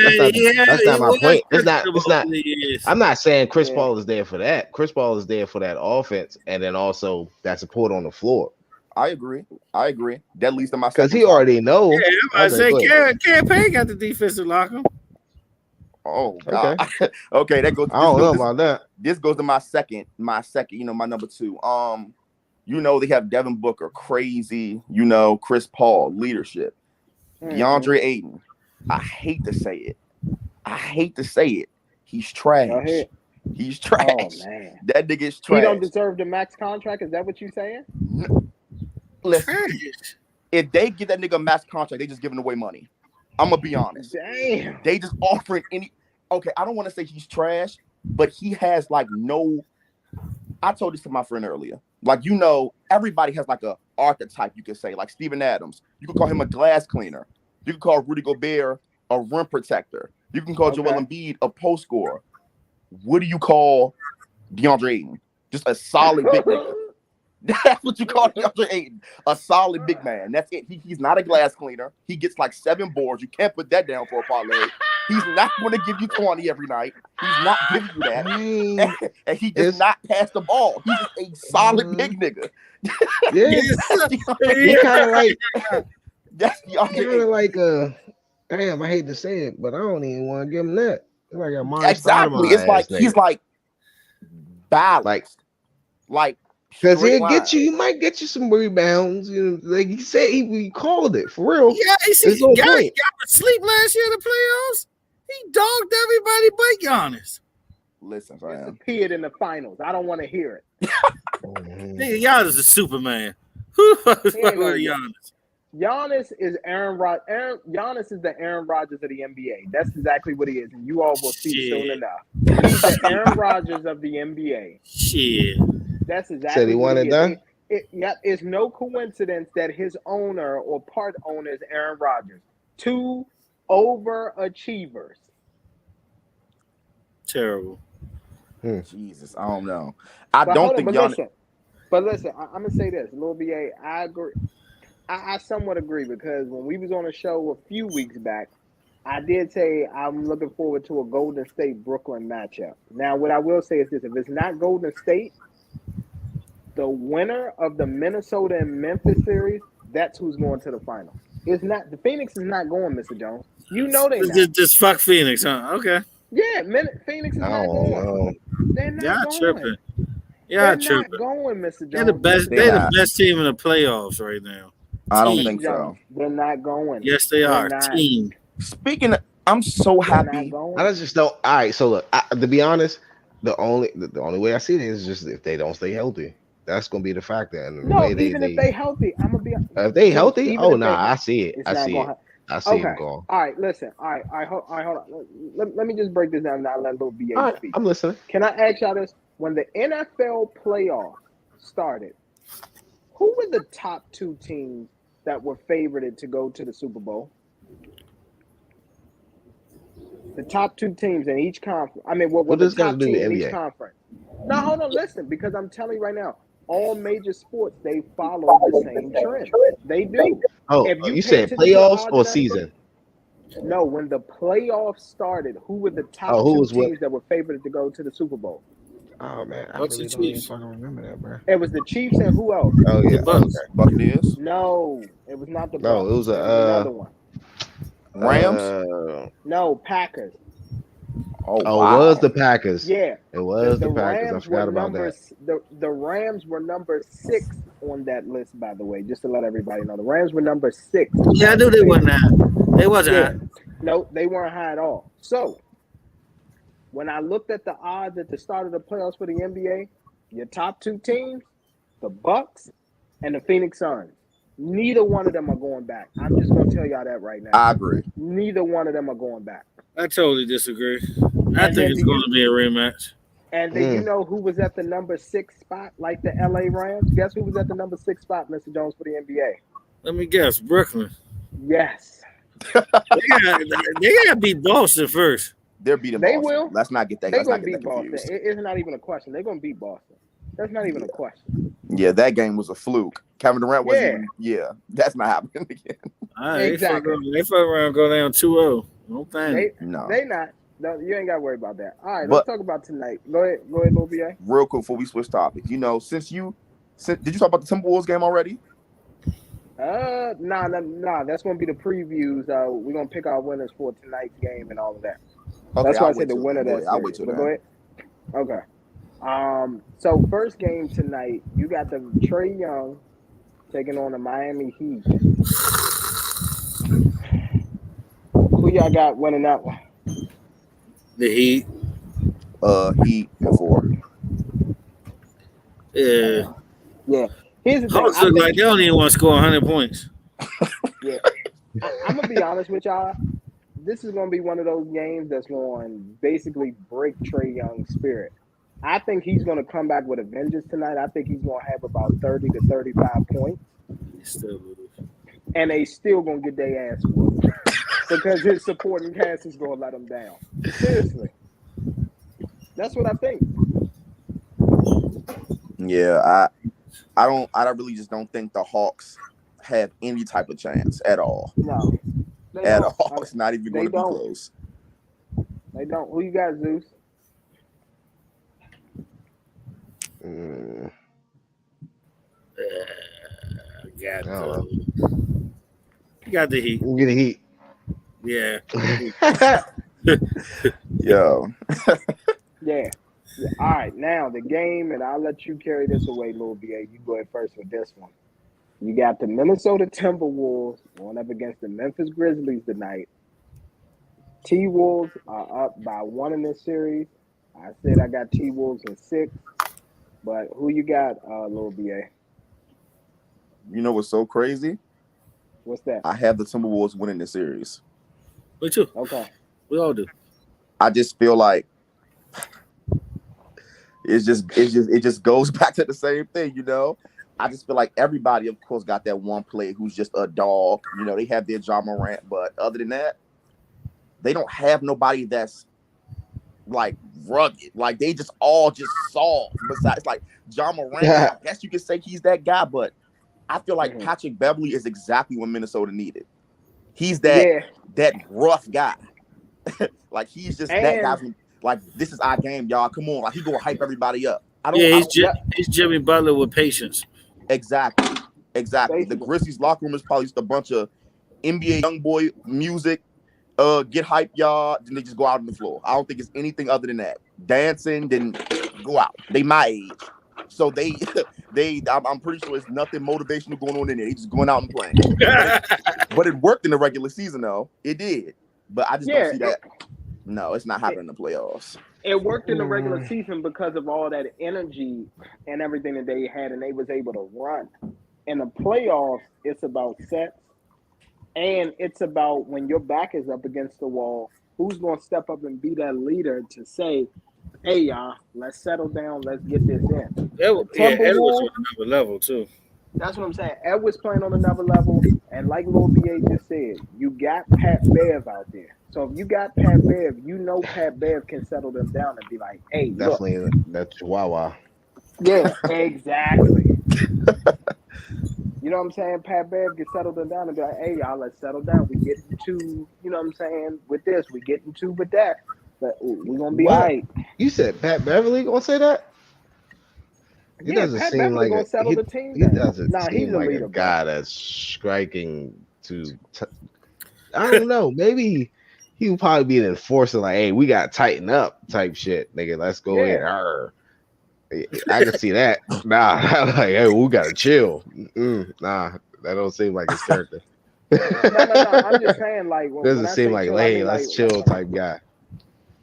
[SPEAKER 4] that's not my
[SPEAKER 3] was
[SPEAKER 4] point. It's not
[SPEAKER 3] questionable years.
[SPEAKER 4] I'm not saying Chris
[SPEAKER 2] Yeah.
[SPEAKER 4] Paul is there for that. Chris Paul is there for that offense and then also that support on the floor.
[SPEAKER 5] I agree. That leads to my
[SPEAKER 4] Because
[SPEAKER 5] second
[SPEAKER 4] he
[SPEAKER 5] topic.
[SPEAKER 4] already knows.
[SPEAKER 3] Yeah, I
[SPEAKER 4] Okay,
[SPEAKER 3] say
[SPEAKER 4] go ahead.
[SPEAKER 3] campaign got the defensive locker.
[SPEAKER 5] Oh God. Okay, that goes.
[SPEAKER 4] I don't know about that.
[SPEAKER 5] This goes to my second, my number two. They have Devin Booker, crazy, Chris Paul, leadership.
[SPEAKER 2] Mhm.
[SPEAKER 5] DeAndre Ayton. I hate to say it. He's
[SPEAKER 2] Go
[SPEAKER 5] trash.
[SPEAKER 2] ahead.
[SPEAKER 5] He's trash.
[SPEAKER 2] Oh man.
[SPEAKER 5] That nigga is
[SPEAKER 2] He
[SPEAKER 5] trash.
[SPEAKER 2] don't deserve the max contract. Is that what you saying?
[SPEAKER 5] Listen,
[SPEAKER 3] Trash.
[SPEAKER 5] if they get that nigga a max contract, they just giving away money. I'm gonna be honest.
[SPEAKER 2] Damn.
[SPEAKER 5] They just offering any. Okay, I don't want to say he's trash, but he has like no. I told this to my friend earlier. Like, everybody has like a archetype, you could say, like Steven Adams. You could call him a glass cleaner. You could call Rudy Gobert a rim protector. You can call Joel Embiid a post scorer. What do you call DeAndre Ayton? Just a solid big nigga. That's what you call DeAndre Ayton. A solid big man. That's it. He's not a glass cleaner. He gets like 7 boards. You can't put that down for a parlay. He's not going to give you 20 every night. He's not giving you that.
[SPEAKER 4] I mean,
[SPEAKER 5] And he does not pass the ball. He's just a solid big nigga.
[SPEAKER 4] yeah. He kind of like
[SPEAKER 5] That's DeAndre Ayton.
[SPEAKER 4] damn, I hate to say it, but I don't even want to give him that. It's like a Marcus
[SPEAKER 5] Exactly. It's like he's like balanced. Like
[SPEAKER 4] because
[SPEAKER 5] straight
[SPEAKER 4] he'll get
[SPEAKER 5] line.
[SPEAKER 4] you, he might get you some rebounds. Like he said, he called it for real.
[SPEAKER 3] Yeah,
[SPEAKER 4] There's no
[SPEAKER 3] y'all
[SPEAKER 4] point.
[SPEAKER 3] was asleep last year in the playoffs. He dogged everybody but Giannis.
[SPEAKER 5] Listen, fam.
[SPEAKER 2] Disappeared in the finals. I don't want to hear it.
[SPEAKER 3] Nigga, Giannis is Superman. Who the fuck is
[SPEAKER 2] He ain't no
[SPEAKER 3] Giannis?
[SPEAKER 2] Giannis is Giannis is the Aaron Rodgers of the NBA. That's exactly what he is, and you all will see soon
[SPEAKER 3] Shit.
[SPEAKER 2] enough. He's the Aaron Rodgers of the NBA.
[SPEAKER 3] Shit.
[SPEAKER 2] That's exactly
[SPEAKER 4] Said he
[SPEAKER 2] what
[SPEAKER 4] wanted
[SPEAKER 2] is.
[SPEAKER 4] done?
[SPEAKER 2] It's no coincidence that his owner or part owner is Aaron Rodgers. 2 overachievers.
[SPEAKER 3] Terrible.
[SPEAKER 5] Jesus, I don't know. I don't think Giannis.
[SPEAKER 2] But listen, I'm gonna say this, Lil BA. I agree. I somewhat agree because when we was on a show a few weeks back, I did say I'm looking forward to a Golden State Brooklyn matchup. Now, what I will say is this: if it's not Golden State, the winner of the Minnesota and Memphis series, that's who's going to the finals. It's not the Phoenix is not going, Mr. Jones. You know they not.
[SPEAKER 3] Just fuck Phoenix, huh? Okay.
[SPEAKER 2] Yeah, Phoenix is not going. They're not
[SPEAKER 3] Y'all
[SPEAKER 2] going.
[SPEAKER 3] tripping. Y'all
[SPEAKER 2] They're
[SPEAKER 3] tripping.
[SPEAKER 2] not going, Mr. Jones.
[SPEAKER 3] They're the best. They're the best team in the playoffs right now.
[SPEAKER 5] I don't
[SPEAKER 3] Team.
[SPEAKER 5] think so.
[SPEAKER 2] They're not going.
[SPEAKER 3] Yes, they are.
[SPEAKER 2] not.
[SPEAKER 3] Team.
[SPEAKER 5] Speaking of, I'm so
[SPEAKER 2] They're not
[SPEAKER 5] happy.
[SPEAKER 2] going.
[SPEAKER 4] I just don't. All right, so look, to be honest, the only way I see it is just if they don't stay healthy. That's gonna be the factor. And the
[SPEAKER 2] No,
[SPEAKER 4] way
[SPEAKER 2] even if they healthy, I'm gonna be.
[SPEAKER 4] if they healthy,
[SPEAKER 2] Even
[SPEAKER 4] oh
[SPEAKER 2] if
[SPEAKER 4] nah,
[SPEAKER 2] they-
[SPEAKER 4] I see it.
[SPEAKER 2] It's
[SPEAKER 4] I
[SPEAKER 2] not
[SPEAKER 4] see
[SPEAKER 2] gonna
[SPEAKER 4] it. I see him
[SPEAKER 2] Okay.
[SPEAKER 4] going.
[SPEAKER 2] All right. Listen. All right. Hold on. Let me just break this down and I'll let little BA
[SPEAKER 4] All right,
[SPEAKER 2] speak.
[SPEAKER 4] I'm listening.
[SPEAKER 2] Can I ask y'all this? When the NFL playoffs started, who were the top two teams that were favored to go to the Super Bowl? The top two teams in each conference. I mean, what were
[SPEAKER 4] What
[SPEAKER 2] the
[SPEAKER 4] does this got to
[SPEAKER 2] top
[SPEAKER 4] do with
[SPEAKER 2] team in each
[SPEAKER 4] NBA?
[SPEAKER 2] conference? Now, hold on, listen, because I'm telling you right now, all major sports they follow the same trend. They do.
[SPEAKER 4] Oh,
[SPEAKER 2] If you
[SPEAKER 4] you
[SPEAKER 2] pay
[SPEAKER 4] said
[SPEAKER 2] attention to the
[SPEAKER 4] playoffs
[SPEAKER 2] odds
[SPEAKER 4] or
[SPEAKER 2] and everything,
[SPEAKER 4] season?
[SPEAKER 2] no. When the playoffs started, who were the top
[SPEAKER 4] Oh, who
[SPEAKER 2] two
[SPEAKER 4] was what?
[SPEAKER 2] teams that were favored to go to the Super Bowl?
[SPEAKER 4] Oh man, I
[SPEAKER 3] What's the
[SPEAKER 4] really don't even
[SPEAKER 3] Chiefs?
[SPEAKER 4] fucking remember that, bro.
[SPEAKER 2] It was the Chiefs and who else?
[SPEAKER 4] Oh
[SPEAKER 3] The
[SPEAKER 4] yeah,
[SPEAKER 3] Bucks.
[SPEAKER 4] okay.
[SPEAKER 5] Buccaneers,
[SPEAKER 2] No, it was not the
[SPEAKER 4] No, it
[SPEAKER 2] Bucks.
[SPEAKER 4] was
[SPEAKER 2] It was another one.
[SPEAKER 5] Rams.
[SPEAKER 2] No, Packers.
[SPEAKER 5] Oh
[SPEAKER 4] oh, it was
[SPEAKER 5] wow.
[SPEAKER 4] the Packers.
[SPEAKER 2] Yeah,
[SPEAKER 4] It was
[SPEAKER 2] the
[SPEAKER 4] the Packers. I
[SPEAKER 2] Rams were
[SPEAKER 4] forgot about that.
[SPEAKER 2] the Rams were number 6 on that list. By the way, just to let everybody know, the Rams were number 6. As
[SPEAKER 3] Yeah,
[SPEAKER 2] far
[SPEAKER 3] I
[SPEAKER 2] as
[SPEAKER 3] knew
[SPEAKER 2] the
[SPEAKER 3] they wasn't
[SPEAKER 2] favorites.
[SPEAKER 3] high. They wasn't
[SPEAKER 2] Yeah,
[SPEAKER 3] high.
[SPEAKER 2] no, they weren't high at all. So when I looked at the odds at the start of the playoffs for the NBA, your top two teams, the Bucks and the Phoenix Suns. Neither one of them are going back. I'm just gonna tell y'all that right now.
[SPEAKER 5] I agree.
[SPEAKER 2] Neither one of them are going back.
[SPEAKER 3] I totally disagree. I
[SPEAKER 2] And
[SPEAKER 3] think
[SPEAKER 2] then
[SPEAKER 3] it's
[SPEAKER 2] do
[SPEAKER 3] going
[SPEAKER 2] you
[SPEAKER 3] to be a rematch.
[SPEAKER 2] and then you know who was at the number 6 spot, like the LA Rams? Guess who was at the number 6 spot, Mr. Jones, for the NBA?
[SPEAKER 3] Let me guess, Brooklyn.
[SPEAKER 2] Yes.
[SPEAKER 3] They got to beat Boston first.
[SPEAKER 5] They're beating
[SPEAKER 2] They
[SPEAKER 5] Boston.
[SPEAKER 2] will.
[SPEAKER 5] Let's not get that.
[SPEAKER 2] They're
[SPEAKER 5] Let's not
[SPEAKER 2] gonna
[SPEAKER 5] get that
[SPEAKER 2] beat Boston.
[SPEAKER 5] confused.
[SPEAKER 2] It's not even a question. They're gonna beat Boston. That's not even a question.
[SPEAKER 5] Yeah, that game was a fluke. Kevin Durant wasn't
[SPEAKER 2] Yeah.
[SPEAKER 5] even. Yeah, that's not happening again.
[SPEAKER 3] All right,
[SPEAKER 2] Exactly.
[SPEAKER 3] They fuck around, go down 2-0. No thing.
[SPEAKER 5] No.
[SPEAKER 2] They not. No, you ain't got to worry about that. All right,
[SPEAKER 5] But-
[SPEAKER 2] let's talk about tonight. Go ahead, Lil BA.
[SPEAKER 5] Real quick before we switch topics, did you talk about the Timberwolves game already?
[SPEAKER 2] Nah. That's gonna be the previews. We're gonna pick our winners for tonight's game and all of that.
[SPEAKER 5] Okay,
[SPEAKER 2] That's why I
[SPEAKER 5] I'll
[SPEAKER 2] said
[SPEAKER 5] wait
[SPEAKER 2] the
[SPEAKER 5] till
[SPEAKER 2] winner
[SPEAKER 5] then.
[SPEAKER 2] of that
[SPEAKER 5] I'll wait
[SPEAKER 2] series.
[SPEAKER 5] till
[SPEAKER 2] But
[SPEAKER 5] then.
[SPEAKER 2] go ahead. Okay. So first game tonight, you got the Trae Young taking on the Miami Heat. Who y'all got winning that one?
[SPEAKER 3] The Heat.
[SPEAKER 5] Heat and 4.
[SPEAKER 3] Yeah.
[SPEAKER 2] Yeah. Here's the thing.
[SPEAKER 3] Hawks look like they don't even want to score 100 points.
[SPEAKER 2] Yeah. I'm gonna be honest with y'all. This is gonna be one of those games that's going to basically break Trae Young's spirit. I think he's gonna come back with a vengeance tonight. I think he's gonna have about 30 to 35 points.
[SPEAKER 3] They still lose.
[SPEAKER 2] And they still gonna get their ass whooped because his supporting cast is gonna let him down. Seriously, that's what I think.
[SPEAKER 5] Yeah, I really just don't think the Hawks have any type of chance at all.
[SPEAKER 2] No, they
[SPEAKER 5] At
[SPEAKER 2] don't.
[SPEAKER 5] all. It's not even going to be
[SPEAKER 2] don't.
[SPEAKER 5] close.
[SPEAKER 2] They don't. Who you got, Zeus?
[SPEAKER 3] Got the Heat.
[SPEAKER 4] You get the Heat.
[SPEAKER 3] Yeah.
[SPEAKER 5] Yo.
[SPEAKER 2] Yeah. All right, now the game, and I'll let you carry this away, Lil BA. You go ahead first with this one. You got the Minnesota Timberwolves going up against the Memphis Grizzlies tonight. T-Wolves are up by 1 in this series. I said I got T-Wolves in 6, but who you got, Lil BA?
[SPEAKER 5] You know what's so crazy?
[SPEAKER 2] What's that?
[SPEAKER 5] I have the Timberwolves winning the series.
[SPEAKER 3] Me too.
[SPEAKER 2] Okay.
[SPEAKER 3] We all do.
[SPEAKER 5] I just feel like it just goes back to the same thing, you know. I just feel like everybody, of course, got that one player who's just a dog. You know, they have their Ja Morant, but other than that, they don't have nobody that's like rugged. Like they just all just soft. Besides, like Ja Morant, I guess you could say he's that guy, but I feel like Patrick Beverley is exactly what Minnesota needed. He's that rough guy. Like he's just that guy who, like, this is our game, y'all. Come on, like he gonna hype everybody up.
[SPEAKER 3] He's Jimmy Butler with patience.
[SPEAKER 5] Exactly.
[SPEAKER 2] Basically.
[SPEAKER 5] The Grizzlies locker room is probably just a bunch of NBA young boy music. Get hype, y'all. Then they just go out on the floor. I don't think it's anything other than that. Dancing, then go out. They my age, so I'm pretty sure it's nothing motivational going on in there. They just going out and playing. But it worked in the regular season, though. It did. But I just don't see that. No, it's not happening in the playoffs.
[SPEAKER 2] It worked in the regular season because of all that energy and everything that they had, and they was able to run. In the playoffs, it's about sets, And it's about when your back is up against the wall, who's going to step up and be that leader to say, hey, y'all, let's settle down. Let's get this in. The
[SPEAKER 3] Edwards
[SPEAKER 2] Timberwolves,
[SPEAKER 3] on another level too.
[SPEAKER 2] that's what I'm saying. Edwards playing on another level. And like Lord BA just said, you got Pat Bev out there. So if you got Pat Bev, you know Pat Bev can settle them down and be like, hey, look.
[SPEAKER 4] Definitely that Chihuahua.
[SPEAKER 2] Yeah, exactly. You know what I'm saying? Pat Bev can settle them down and be like, hey, y'all, let's settle down. We get into, you know what I'm saying, with this. We get into with that. But we're going to be all
[SPEAKER 4] What?
[SPEAKER 2] right.
[SPEAKER 4] You said Pat Beverly gonna say that? He
[SPEAKER 2] Yeah,
[SPEAKER 4] doesn't
[SPEAKER 2] Pat
[SPEAKER 4] seem
[SPEAKER 2] Beverly
[SPEAKER 4] like
[SPEAKER 2] going to settle the team
[SPEAKER 4] he
[SPEAKER 2] down.
[SPEAKER 4] doesn't
[SPEAKER 2] Nah, he's
[SPEAKER 4] seem
[SPEAKER 2] a
[SPEAKER 4] like a
[SPEAKER 2] leader, bro.
[SPEAKER 4] guy that's striking to. I don't know. Maybe he would probably be an enforcer, like, "Hey, we got to tighten up," type shit, nigga. Let's go
[SPEAKER 2] Yeah.
[SPEAKER 4] ahead. Arr. I can see that. Nah, like, hey, we gotta chill. Nah, that don't seem like his character.
[SPEAKER 2] No. I'm just saying, like, when
[SPEAKER 4] Doesn't
[SPEAKER 2] I
[SPEAKER 4] seem
[SPEAKER 2] say
[SPEAKER 4] like,
[SPEAKER 2] chill, I
[SPEAKER 4] hey,
[SPEAKER 2] mean,
[SPEAKER 4] let's chill type guy.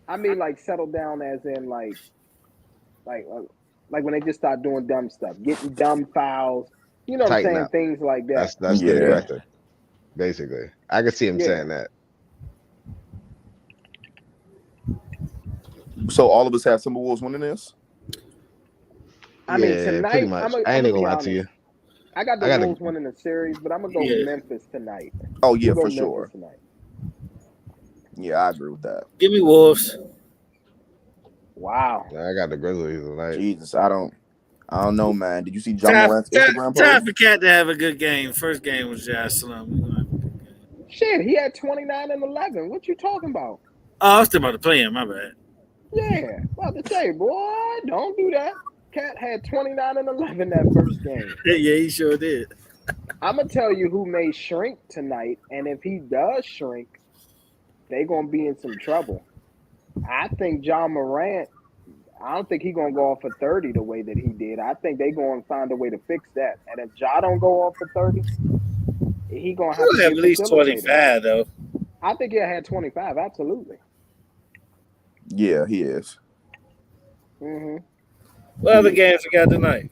[SPEAKER 2] I mean, like, settle down as in, like when they just start doing dumb stuff, getting dumb fouls. You know what I'm
[SPEAKER 4] Tighten
[SPEAKER 2] saying?
[SPEAKER 4] up.
[SPEAKER 2] Things like that.
[SPEAKER 4] That's the
[SPEAKER 5] Yeah.
[SPEAKER 4] director, basically. I can see him
[SPEAKER 2] Yeah.
[SPEAKER 4] saying that.
[SPEAKER 5] So all of us have Timberwolves winning this.
[SPEAKER 2] I mean,
[SPEAKER 4] Yeah,
[SPEAKER 2] tonight,
[SPEAKER 4] pretty much.
[SPEAKER 2] I'm
[SPEAKER 4] I ain't
[SPEAKER 2] gonna
[SPEAKER 4] gonna
[SPEAKER 2] be
[SPEAKER 4] lie
[SPEAKER 2] honest.
[SPEAKER 4] to you.
[SPEAKER 2] I got the Wolves winning the series, but I'm gonna go
[SPEAKER 3] Yeah.
[SPEAKER 2] Memphis tonight.
[SPEAKER 5] Oh yeah,
[SPEAKER 2] We'll go
[SPEAKER 5] for
[SPEAKER 2] Memphis
[SPEAKER 5] sure.
[SPEAKER 2] tonight.
[SPEAKER 5] Yeah, I agree with that.
[SPEAKER 3] Give me Wolves.
[SPEAKER 2] Wow.
[SPEAKER 4] I got the Grizzlies tonight.
[SPEAKER 5] Jesus, I don't know, man. Did you see John
[SPEAKER 3] Time
[SPEAKER 5] Morant's Instagram
[SPEAKER 3] for
[SPEAKER 5] post?
[SPEAKER 3] Cat to have a good game. First game was Josh Slum.
[SPEAKER 2] Shit, he had 29 and 11. What you talking about?
[SPEAKER 3] Oh, I was thinking about the play-in. My bad.
[SPEAKER 2] Yeah, about to say, boy, don't do that. Cat had 29 and 11 that first game.
[SPEAKER 3] Yeah, he sure did.
[SPEAKER 2] I'm gonna tell you who may shrink tonight, and if he does shrink, they're gonna be in some trouble. I think John Morant. I don't think he's gonna go off for 30 the way that he did. I think they're gonna find a way to fix that. And if Ja don't go off for 30, he gonna have to
[SPEAKER 3] He'll have
[SPEAKER 2] get
[SPEAKER 3] at least
[SPEAKER 2] facilitated.
[SPEAKER 3] 25 though.
[SPEAKER 2] I think he'll have 25. Absolutely.
[SPEAKER 5] Yeah, he is.
[SPEAKER 3] What other games we got tonight?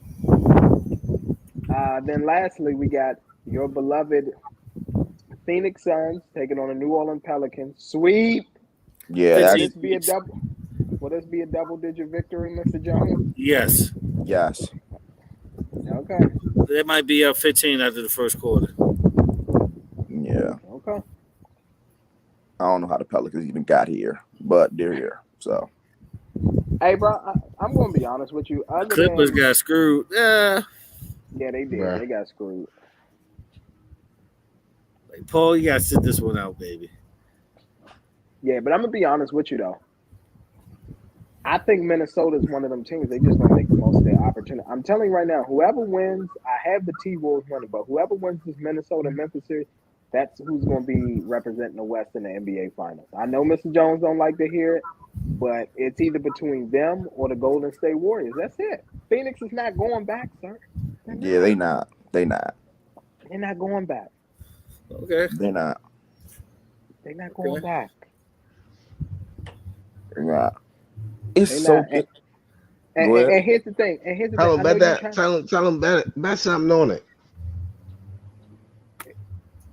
[SPEAKER 2] Then lastly, we got your beloved Phoenix Suns taking on the New Orleans Pelicans. Sweep.
[SPEAKER 5] Yeah,
[SPEAKER 2] Will this be a double? Will this be a double-digit victory, Mr. Jones?
[SPEAKER 3] Yes.
[SPEAKER 5] yes.
[SPEAKER 2] Okay.
[SPEAKER 3] They might be up 15 after the first quarter.
[SPEAKER 5] Yeah.
[SPEAKER 2] Okay.
[SPEAKER 5] I don't know how the Pelicans even got here, but they're here. So.
[SPEAKER 2] Hey, bro, I'm gonna be honest with you. Other
[SPEAKER 3] Clippers
[SPEAKER 2] than,
[SPEAKER 3] got screwed.
[SPEAKER 2] yeah, they did.
[SPEAKER 4] Bruh.
[SPEAKER 2] They got screwed.
[SPEAKER 3] Like, Paul, you gotta sit this one out, baby.
[SPEAKER 2] Yeah, but I'm gonna be honest with you though. I think Minnesota's one of them teams. They just gonna make the most of their opportunity. I'm telling you right now, whoever wins, I have the T-Wolves winning, but whoever wins this Minnesota-Memphis series, that's who's gonna be representing the West in the NBA Finals. I know Mr. Jones don't like to hear it, but it's either between them or the Golden State Warriors. That's it. Phoenix is not going back, sir.
[SPEAKER 5] Yeah, they not. They not.
[SPEAKER 2] They're not going back.
[SPEAKER 3] Okay.
[SPEAKER 5] They're not.
[SPEAKER 2] They're not going back.
[SPEAKER 5] They're not. It's
[SPEAKER 2] They
[SPEAKER 5] so
[SPEAKER 2] not.
[SPEAKER 5] good.
[SPEAKER 2] And here's the thing. And here's the
[SPEAKER 4] Tell
[SPEAKER 2] thing.
[SPEAKER 4] him bet that. Tell him bet something on it.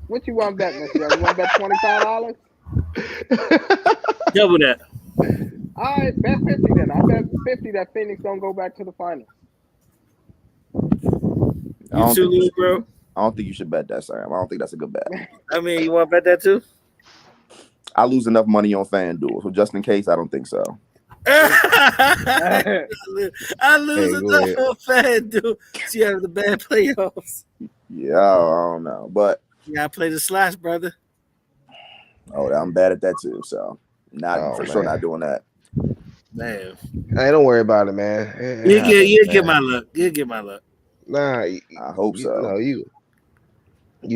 [SPEAKER 2] What you want to bet, Mr. Jones? You want to bet $25?
[SPEAKER 3] Double that.
[SPEAKER 2] All right, bet 50 then. I bet 50 that Phoenix don't go back to the finals.
[SPEAKER 3] You too, little bro.
[SPEAKER 5] I don't think you should bet that, Sam. I don't think that's a good bet.
[SPEAKER 3] I mean, you want to bet that too?
[SPEAKER 5] I lose enough money on FanDuel, so just in case, I don't think so.
[SPEAKER 3] I lose enough on FanDuel. She have the bad playoffs.
[SPEAKER 5] Yeah, I don't know, but
[SPEAKER 3] you gotta play the slash, brother.
[SPEAKER 5] Oh, I'm bad at that too. So, sure not doing that.
[SPEAKER 3] Damn.
[SPEAKER 4] Hey, don't worry about it, man.
[SPEAKER 3] You get my luck. You get my luck.
[SPEAKER 4] Nah,
[SPEAKER 5] I hope so.
[SPEAKER 4] No, you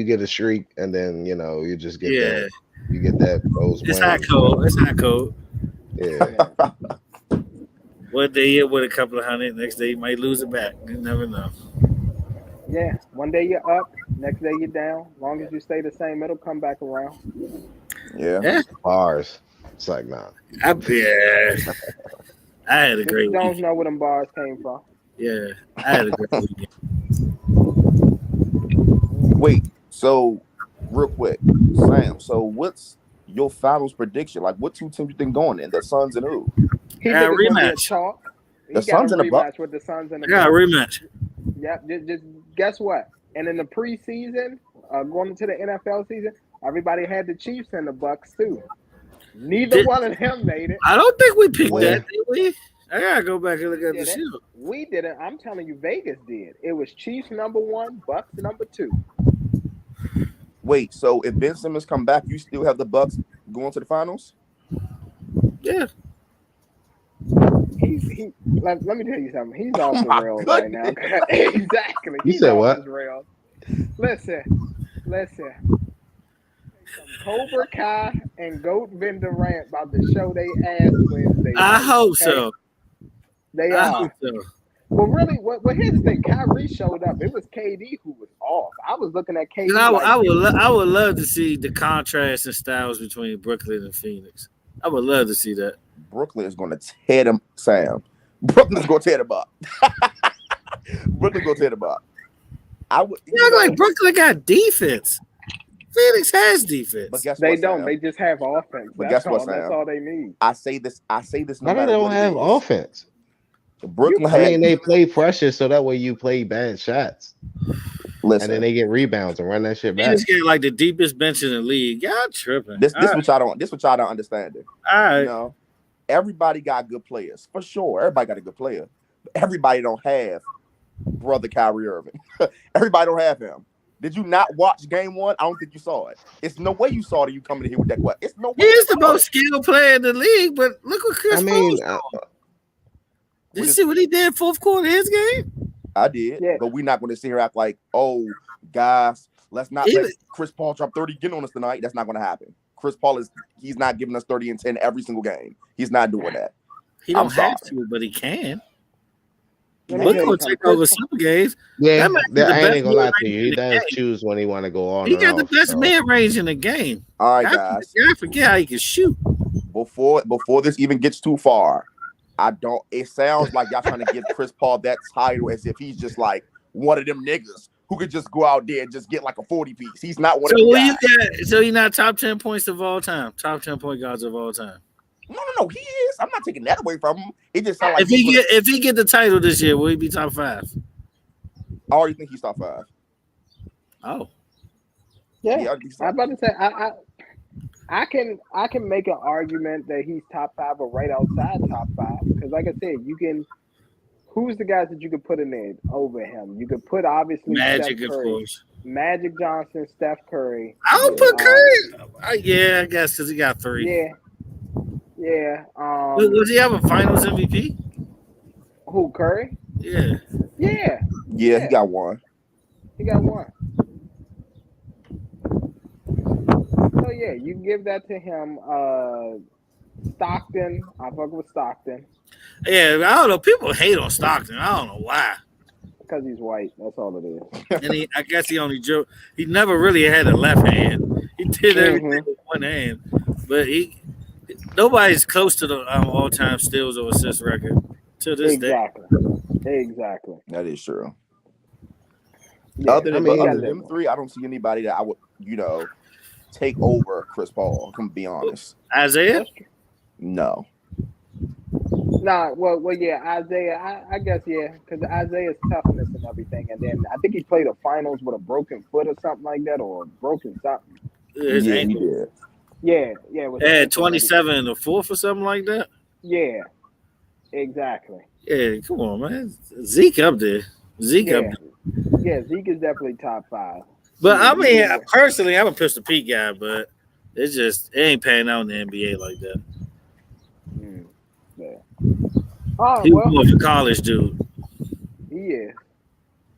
[SPEAKER 4] get a shriek, and then you just get that. You get that.
[SPEAKER 3] It's hot cold. It's hot cold.
[SPEAKER 4] Yeah.
[SPEAKER 3] One day you're with a couple of hundred, next day you might lose it back. You never know.
[SPEAKER 2] Yeah, one day you're up, next day you're down. As long as you stay the same, it'll come back around.
[SPEAKER 5] Yeah.
[SPEAKER 4] Bars. It's like, nah.
[SPEAKER 3] I had a great week.
[SPEAKER 2] Don't know where them bars came from.
[SPEAKER 3] Yeah, I had a great weekend.
[SPEAKER 5] Wait, so real quick, Sam. So what's your finals prediction? Like, what two teams you think going in? The Suns and who?
[SPEAKER 2] He think it's gonna be a
[SPEAKER 3] Rematch.
[SPEAKER 2] chalk.
[SPEAKER 5] The
[SPEAKER 2] He got a
[SPEAKER 5] Suns and the Bucks.
[SPEAKER 2] rematch with the Suns and the
[SPEAKER 3] I got a
[SPEAKER 2] Bucks.
[SPEAKER 3] rematch.
[SPEAKER 2] Yep. Just guess what? And in the preseason, going into the NFL season, everybody had the Chiefs and the Bucks too. Neither one of them made it.
[SPEAKER 3] I don't think we picked
[SPEAKER 5] Well,
[SPEAKER 3] that, did we? I gotta go back and look at the
[SPEAKER 2] Did it?
[SPEAKER 3] shoot.
[SPEAKER 2] We didn't. I'm telling you, Vegas did. It was Chiefs number 1, Bucks number 2.
[SPEAKER 5] Wait, so if Ben Simmons come back, you still have the Bucks going to the finals?
[SPEAKER 3] Yeah.
[SPEAKER 2] Let me tell you something. He's off the
[SPEAKER 5] my
[SPEAKER 2] rails right now. Exactly.
[SPEAKER 4] You
[SPEAKER 2] He's
[SPEAKER 4] said
[SPEAKER 2] off
[SPEAKER 4] what?
[SPEAKER 2] his rails. Listen. Cobra Kai and Goat Vendor Rant about to show they ass Wednesday.
[SPEAKER 3] I hope so.
[SPEAKER 2] They
[SPEAKER 3] I
[SPEAKER 2] are.
[SPEAKER 3] hope so.
[SPEAKER 2] Well, really, well, here's the thing. Kyrie showed up. It was KD who was off. I was looking at KD.
[SPEAKER 3] I would love to see the contrast in styles between Brooklyn and Phoenix. I would love to see that.
[SPEAKER 5] Brooklyn is going to tear them, Sam. Brooklyn's going to tear them up. Brooklyn's going to tear them up.
[SPEAKER 3] You look like Brooklyn got defense. Phoenix has defense.
[SPEAKER 5] But guess
[SPEAKER 2] they
[SPEAKER 5] what,
[SPEAKER 2] don't.
[SPEAKER 5] Sam?
[SPEAKER 2] They just have offense.
[SPEAKER 5] But
[SPEAKER 2] That's
[SPEAKER 5] guess what,
[SPEAKER 2] all. That's
[SPEAKER 5] Sam?
[SPEAKER 2] all they need.
[SPEAKER 5] I say this no
[SPEAKER 4] Why they
[SPEAKER 5] matter
[SPEAKER 4] don't
[SPEAKER 5] what
[SPEAKER 4] have
[SPEAKER 5] it is.
[SPEAKER 4] offense?
[SPEAKER 5] Brooklyn
[SPEAKER 4] I mean, they play pressure so that way you play bad shots.
[SPEAKER 5] Listen,
[SPEAKER 4] and then they get rebounds and run that shit back.
[SPEAKER 3] Phoenix get like the deepest bench in the league. Y'all tripping.
[SPEAKER 5] This what y'all don't understand.
[SPEAKER 3] All right.
[SPEAKER 5] You know, everybody got good players for sure. Everybody got a good player. But everybody don't have brother Kyrie Irving. Everybody don't have him. Did you not watch game 1? I don't think you saw it. It's no way you saw it. You coming in here with that question. It's no way.
[SPEAKER 3] He is the most skilled player in the league, but look what Chris Paul was doing. Did you see what he did fourth quarter of his game?
[SPEAKER 5] I did, but we're not going to sit here act like, oh, guys, let's not let Chris Paul drop 30 again on us tonight. That's not going to happen. Chris Paul he's not giving us 30 and 10 every single game. He's not doing that.
[SPEAKER 3] He don't have to, but he can.
[SPEAKER 2] Look
[SPEAKER 3] Look gonna take over some games.
[SPEAKER 4] Yeah, I ain't gonna lie to you. He does choose when he want to go on.
[SPEAKER 3] He got the best mid range in the game.
[SPEAKER 5] All right, guys.
[SPEAKER 3] I forget how he can shoot.
[SPEAKER 5] Before this even gets too far, it sounds like y'all trying to give Chris Paul that title as if he's just like one of them niggas who could just go out there and just get like a 40 piece. He's not one of them guys.
[SPEAKER 3] So he's not top 10 points of all time. Top 10 point guards of all time.
[SPEAKER 5] No, he is. I'm not taking that away from him. It just sounds like
[SPEAKER 3] if he get the title this year, will he be top 5?
[SPEAKER 5] I already think he's top 5.
[SPEAKER 3] Oh,
[SPEAKER 2] yeah. I'm about to say I can make an argument that he's top 5 or right outside top 5 because, like I said, you can. Who's the guys that you could put in there over him? You could put obviously
[SPEAKER 3] Magic,
[SPEAKER 2] Steph Curry,
[SPEAKER 3] of course.
[SPEAKER 2] Magic Johnson, Steph Curry.
[SPEAKER 3] I don't put Curry. Yeah, I guess because he got 3.
[SPEAKER 2] Yeah.
[SPEAKER 3] Was he have a Finals MVP?
[SPEAKER 2] Who, Curry?
[SPEAKER 3] Yeah.
[SPEAKER 5] Yeah, he got 1.
[SPEAKER 2] He got 1. So yeah, you can give that to him. Stockton, I fuck with Stockton.
[SPEAKER 3] Yeah, I don't know. People hate on Stockton. I don't know why.
[SPEAKER 2] Because he's white. That's all it is.
[SPEAKER 3] And I guess he never really had a left hand. He did everything with one hand, but nobody's close to the all-time steals or assists record to this day.
[SPEAKER 2] Exactly.
[SPEAKER 5] That is true.
[SPEAKER 2] Yeah,
[SPEAKER 5] other than them 3, I don't see anybody that I would, take over Chris Paul. I'm gonna be honest.
[SPEAKER 3] Isaiah?
[SPEAKER 5] No.
[SPEAKER 2] Nah, well, yeah, Isaiah. I guess because Isaiah's toughness and everything, and then I think he played a finals with a broken foot or something like that, or broken something.
[SPEAKER 3] His ankle.
[SPEAKER 5] He did.
[SPEAKER 2] Yeah.
[SPEAKER 3] 27 in the 4th or something like that.
[SPEAKER 2] Yeah, exactly.
[SPEAKER 3] Yeah, come on, man. Zeke up there.
[SPEAKER 2] Yeah, Zeke is definitely top 5.
[SPEAKER 3] But I mean, personally, I'm a Pistol Pete guy, but it ain't panning out in the NBA like that.
[SPEAKER 2] Yeah. Oh,
[SPEAKER 3] He was more of a college dude.
[SPEAKER 2] He is.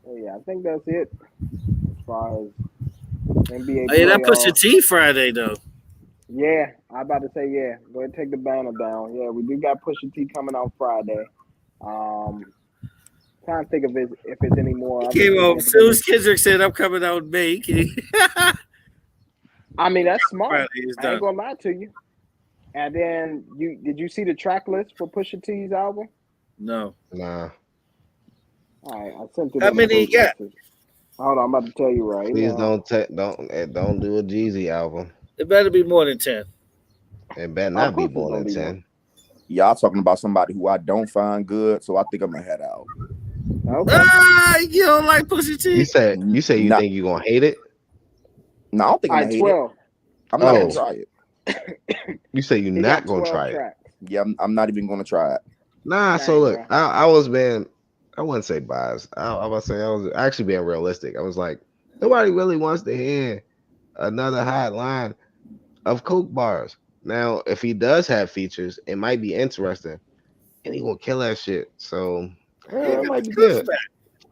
[SPEAKER 2] Oh, yeah, I think that's it as far as NBA.
[SPEAKER 3] Hey, that Pusha T Friday though.
[SPEAKER 2] Yeah, I'm about to say Go ahead and take the banner down. Yeah, we do got Pusha T coming out Friday. Trying to think of if it's any more.
[SPEAKER 3] He came on. Phil Kendrick said, "I'm coming out in May."
[SPEAKER 2] I mean, that's smart.
[SPEAKER 3] I
[SPEAKER 2] ain't gonna lie to you. And then did you see the track list for Pusha T's album?
[SPEAKER 3] No.
[SPEAKER 4] Nah.
[SPEAKER 2] All right, I sent it.
[SPEAKER 3] How many he got?
[SPEAKER 2] Hold on, I'm about to tell you right
[SPEAKER 4] Please
[SPEAKER 2] now.
[SPEAKER 4] don't do a Jeezy album.
[SPEAKER 3] It better be more than 10.
[SPEAKER 4] It better
[SPEAKER 2] Of
[SPEAKER 4] not be
[SPEAKER 2] course, it's
[SPEAKER 4] more
[SPEAKER 2] gonna
[SPEAKER 4] than
[SPEAKER 2] be more.
[SPEAKER 4] 10.
[SPEAKER 5] Y'all talking about somebody who I don't find good, so I think I'm gonna head out.
[SPEAKER 2] Okay.
[SPEAKER 3] Ah, you don't like Pussy
[SPEAKER 4] You
[SPEAKER 3] T?
[SPEAKER 4] said you say you
[SPEAKER 5] Not,
[SPEAKER 4] think you're gonna hate it.
[SPEAKER 5] no, I don't think
[SPEAKER 2] All
[SPEAKER 5] I'm
[SPEAKER 2] right,
[SPEAKER 5] gonna hate it.
[SPEAKER 2] 12.
[SPEAKER 5] I'm
[SPEAKER 2] He
[SPEAKER 5] not
[SPEAKER 2] got
[SPEAKER 5] gonna
[SPEAKER 4] Oh,
[SPEAKER 5] try it.
[SPEAKER 4] you say you're
[SPEAKER 2] he got
[SPEAKER 4] not gonna
[SPEAKER 2] 12
[SPEAKER 4] try it.
[SPEAKER 2] tracks.
[SPEAKER 5] Yeah, I'm not even gonna try it.
[SPEAKER 4] Nah, so
[SPEAKER 2] Dang,
[SPEAKER 4] look,
[SPEAKER 2] bro.
[SPEAKER 4] I was being, I wouldn't say biased. I was say I was actually being realistic. I was like, nobody really wants to hear another hot line of Coke bars. Now, if he does have features, it might be interesting, and he gonna kill that shit. So,
[SPEAKER 3] He
[SPEAKER 4] it
[SPEAKER 2] Well,
[SPEAKER 3] got
[SPEAKER 4] might be
[SPEAKER 3] the
[SPEAKER 4] good.
[SPEAKER 3] back.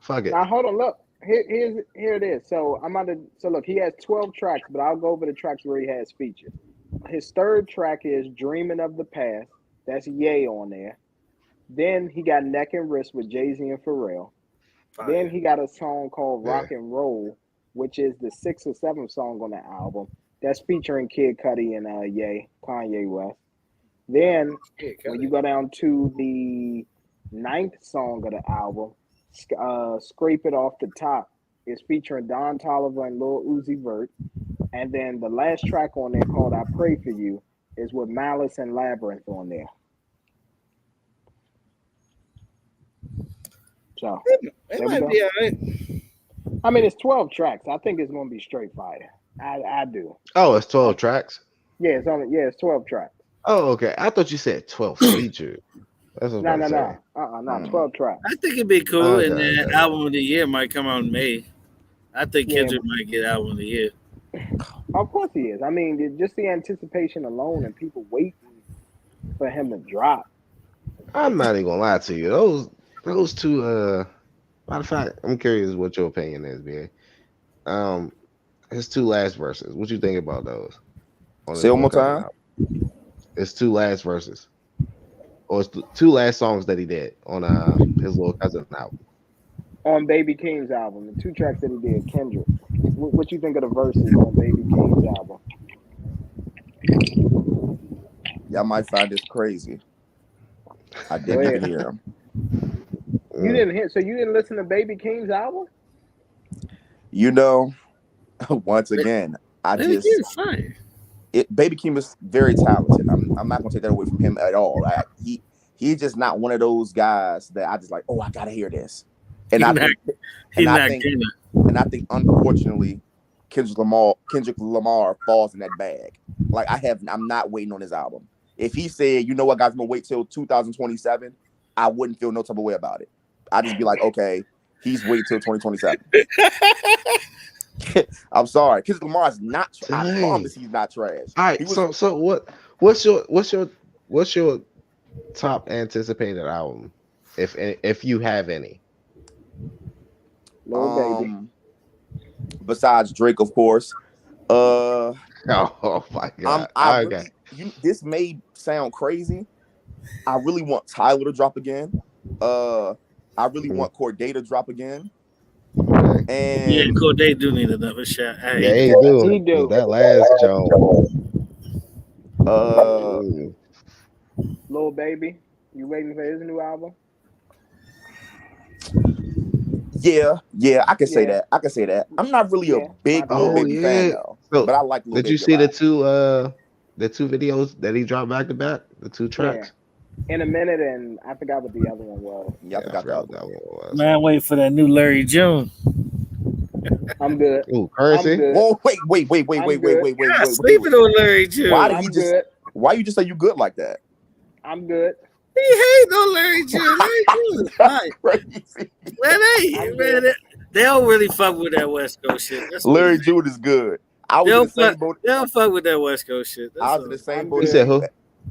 [SPEAKER 4] Fuck it.
[SPEAKER 2] now hold on. Look, here it is. So I'm about to. So look, he has 12 tracks, but I'll go over the tracks where he has features. His third track is "Dreaming of the Past." That's Ye on there. Then he got "Neck and Wrist" with Jay Z and Pharrell. Then
[SPEAKER 3] Fire.
[SPEAKER 2] he got a song called
[SPEAKER 4] Yeah.
[SPEAKER 2] "Rock and Roll," which is the sixth or seventh song on the album. That's featuring Kid Cudi and Ye, Kanye West. Then
[SPEAKER 3] Yeah, got
[SPEAKER 2] when you
[SPEAKER 3] it.
[SPEAKER 2] go down to the ninth song of the album, "Scrape It Off the Top," is featuring Don Toliver and Lil Uzi Vert. And then the last track on there called "I Pray for You" is with Malice and Labyrinth on there. So
[SPEAKER 3] It
[SPEAKER 2] there we
[SPEAKER 3] might
[SPEAKER 2] go.
[SPEAKER 3] be all right.
[SPEAKER 2] I mean, it's 12 tracks. I think it's gonna be straight fire. I do.
[SPEAKER 4] Oh, it's
[SPEAKER 2] I,
[SPEAKER 4] 12 tracks.
[SPEAKER 2] it's 12 tracks.
[SPEAKER 4] Oh, okay. I thought you said 12 featured. That's what I
[SPEAKER 2] No,
[SPEAKER 4] was
[SPEAKER 2] no,
[SPEAKER 4] about to say.
[SPEAKER 2] no. No.
[SPEAKER 5] Hmm.
[SPEAKER 2] 12 tracks.
[SPEAKER 3] I think it'd be cool,
[SPEAKER 4] Okay,
[SPEAKER 3] and then
[SPEAKER 4] okay, okay.
[SPEAKER 3] album of the year might come out in May. I think
[SPEAKER 2] Yeah,
[SPEAKER 3] Kendrick might get album of the year.
[SPEAKER 2] of course he is. I mean, just the anticipation alone and people waiting for him to drop.
[SPEAKER 4] I'm not even gonna lie to you. Those two. Matter of fact, I'm curious what your opinion is, BA. Um, his two last verses. What you think about those on
[SPEAKER 5] Say
[SPEAKER 4] his
[SPEAKER 5] it one
[SPEAKER 4] little
[SPEAKER 5] more
[SPEAKER 4] cousin
[SPEAKER 5] time.
[SPEAKER 4] album? His two last verses, or it's the two last songs that he did on his little cousin album.
[SPEAKER 2] On Baby King's album, the two tracks that he did, Kendrick. What you think of the verses on Baby King's album?
[SPEAKER 5] Y'all might find this crazy. I
[SPEAKER 2] Go
[SPEAKER 5] didn't
[SPEAKER 2] ahead.
[SPEAKER 5] even hear him.
[SPEAKER 2] You
[SPEAKER 4] Mm.
[SPEAKER 2] didn't hear, so you didn't listen to Baby King's album?
[SPEAKER 5] You know, once again, I
[SPEAKER 3] Maybe
[SPEAKER 5] just
[SPEAKER 3] he's fire.
[SPEAKER 5] Baby Keem is very talented. I'm not gonna take that away from him at all. He's just not one of those guys that I just like. Oh, I gotta hear this. And
[SPEAKER 3] He
[SPEAKER 5] I
[SPEAKER 3] not
[SPEAKER 5] think
[SPEAKER 3] he
[SPEAKER 5] and I
[SPEAKER 3] not
[SPEAKER 5] think
[SPEAKER 3] gonna.
[SPEAKER 5] and I think unfortunately Kendrick Lamar falls in that bag. I'm not waiting on his album. If he said, you know what, guys, I'm gonna wait till 2027, I wouldn't feel no type of way about it. I'd just be like, okay, he's waiting till 2027. I'm sorry. Kendrick Lamar is not. I
[SPEAKER 4] Dang.
[SPEAKER 5] promise he's not trash.
[SPEAKER 4] All
[SPEAKER 5] He
[SPEAKER 4] right.
[SPEAKER 5] was.
[SPEAKER 4] So what's your top anticipated album, if you have any?
[SPEAKER 2] Little Baby.
[SPEAKER 5] Um, besides Drake, of course. Uh,
[SPEAKER 4] Oh my
[SPEAKER 5] I'm.
[SPEAKER 4] god.
[SPEAKER 5] I
[SPEAKER 4] Okay.
[SPEAKER 5] really. This may sound crazy. I really want Tyler to drop again. Uh, I really
[SPEAKER 4] Mm,
[SPEAKER 5] want Corday to drop again.
[SPEAKER 4] okay.
[SPEAKER 3] Yeah,
[SPEAKER 5] And
[SPEAKER 3] Corday do need another shot. I
[SPEAKER 4] Yeah,
[SPEAKER 3] hate
[SPEAKER 4] he
[SPEAKER 3] that.
[SPEAKER 4] do.
[SPEAKER 2] He
[SPEAKER 4] 'Cause
[SPEAKER 2] do.
[SPEAKER 4] that last Joan.
[SPEAKER 5] uh,
[SPEAKER 4] Mm.
[SPEAKER 2] Little Baby. You waiting for his new album?
[SPEAKER 5] yeah, I can say
[SPEAKER 2] Yeah,
[SPEAKER 5] that. I can say that. I'm not really a
[SPEAKER 2] yeah. My
[SPEAKER 5] big Lil
[SPEAKER 2] bad.
[SPEAKER 4] Oh
[SPEAKER 5] Baby fan
[SPEAKER 4] yeah.
[SPEAKER 5] though,
[SPEAKER 4] So
[SPEAKER 5] but I like Lil
[SPEAKER 4] did you
[SPEAKER 5] Baby a
[SPEAKER 4] see the
[SPEAKER 5] lot.
[SPEAKER 4] two videos that he dropped back to back? The two
[SPEAKER 2] Yeah.
[SPEAKER 4] tracks?
[SPEAKER 2] In a minute, and I forgot what the other one was.
[SPEAKER 5] Yeah, I
[SPEAKER 4] Yeah, I
[SPEAKER 5] forgot the
[SPEAKER 4] forgot
[SPEAKER 5] other
[SPEAKER 4] what
[SPEAKER 5] one.
[SPEAKER 4] that one was.
[SPEAKER 3] Man, wait for that new Larry June.
[SPEAKER 2] I'm good.
[SPEAKER 4] Ooh,
[SPEAKER 2] I'm
[SPEAKER 4] currency.
[SPEAKER 2] good.
[SPEAKER 5] Whoa,
[SPEAKER 2] I'm good.
[SPEAKER 3] God, sleeping on Larry
[SPEAKER 5] Why
[SPEAKER 3] June.
[SPEAKER 5] did you
[SPEAKER 2] I'm
[SPEAKER 5] just?
[SPEAKER 2] good.
[SPEAKER 5] Why you just say you good like that?
[SPEAKER 2] I'm good.
[SPEAKER 3] He hating on Larry June. Larry June is
[SPEAKER 5] That's
[SPEAKER 3] fine.
[SPEAKER 5] crazy.
[SPEAKER 3] Man,
[SPEAKER 2] I'm good.
[SPEAKER 3] they don't really fuck with that West Coast shit. That's what it
[SPEAKER 5] Larry
[SPEAKER 3] is.
[SPEAKER 5] June is good. I
[SPEAKER 3] They
[SPEAKER 5] was in the
[SPEAKER 3] don't
[SPEAKER 5] same
[SPEAKER 3] fuck.
[SPEAKER 5] boat.
[SPEAKER 3] They don't fuck with that West Coast shit.
[SPEAKER 5] I
[SPEAKER 3] That's
[SPEAKER 5] was in
[SPEAKER 3] all.
[SPEAKER 5] the same
[SPEAKER 2] I'm
[SPEAKER 5] boat
[SPEAKER 4] You
[SPEAKER 5] as
[SPEAKER 2] good.
[SPEAKER 4] said
[SPEAKER 5] you.
[SPEAKER 4] who?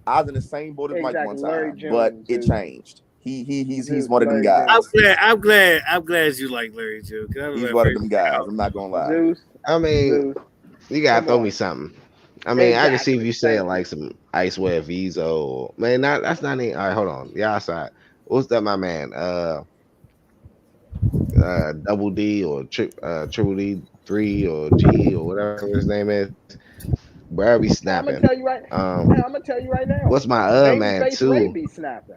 [SPEAKER 5] I was in the same boat as Mike one
[SPEAKER 2] Exactly. Larry
[SPEAKER 5] time, but
[SPEAKER 2] June,
[SPEAKER 5] it
[SPEAKER 2] Zeus.
[SPEAKER 5] changed. He's
[SPEAKER 2] Zeus,
[SPEAKER 5] one of them
[SPEAKER 2] Larry
[SPEAKER 3] I'm
[SPEAKER 2] June.
[SPEAKER 5] guys.
[SPEAKER 3] glad. I'm glad. I'm glad you like Larry June. Cause I'm
[SPEAKER 5] He's
[SPEAKER 3] my
[SPEAKER 5] one of
[SPEAKER 3] favorite
[SPEAKER 5] them guys.
[SPEAKER 3] out.
[SPEAKER 5] I'm not gonna lie.
[SPEAKER 2] Zeus.
[SPEAKER 4] I mean,
[SPEAKER 2] Zeus.
[SPEAKER 4] you gotta
[SPEAKER 2] Come
[SPEAKER 4] throw me
[SPEAKER 2] on.
[SPEAKER 4] something. I mean, I can see if
[SPEAKER 2] Exactly.
[SPEAKER 4] you saying
[SPEAKER 2] Thank
[SPEAKER 4] like
[SPEAKER 2] you.
[SPEAKER 4] some Icewear Viso. Man, that's not even. All right, hold on. Yeah, outside. What's that, my man? Double D or Triple D three or G or whatever his name is. Bro, be
[SPEAKER 2] I'm gonna
[SPEAKER 4] snapping.
[SPEAKER 2] tell you right. Hey, I'm gonna tell you right now.
[SPEAKER 4] What's my man
[SPEAKER 2] Babyface Ray
[SPEAKER 4] too?
[SPEAKER 2] be snapping.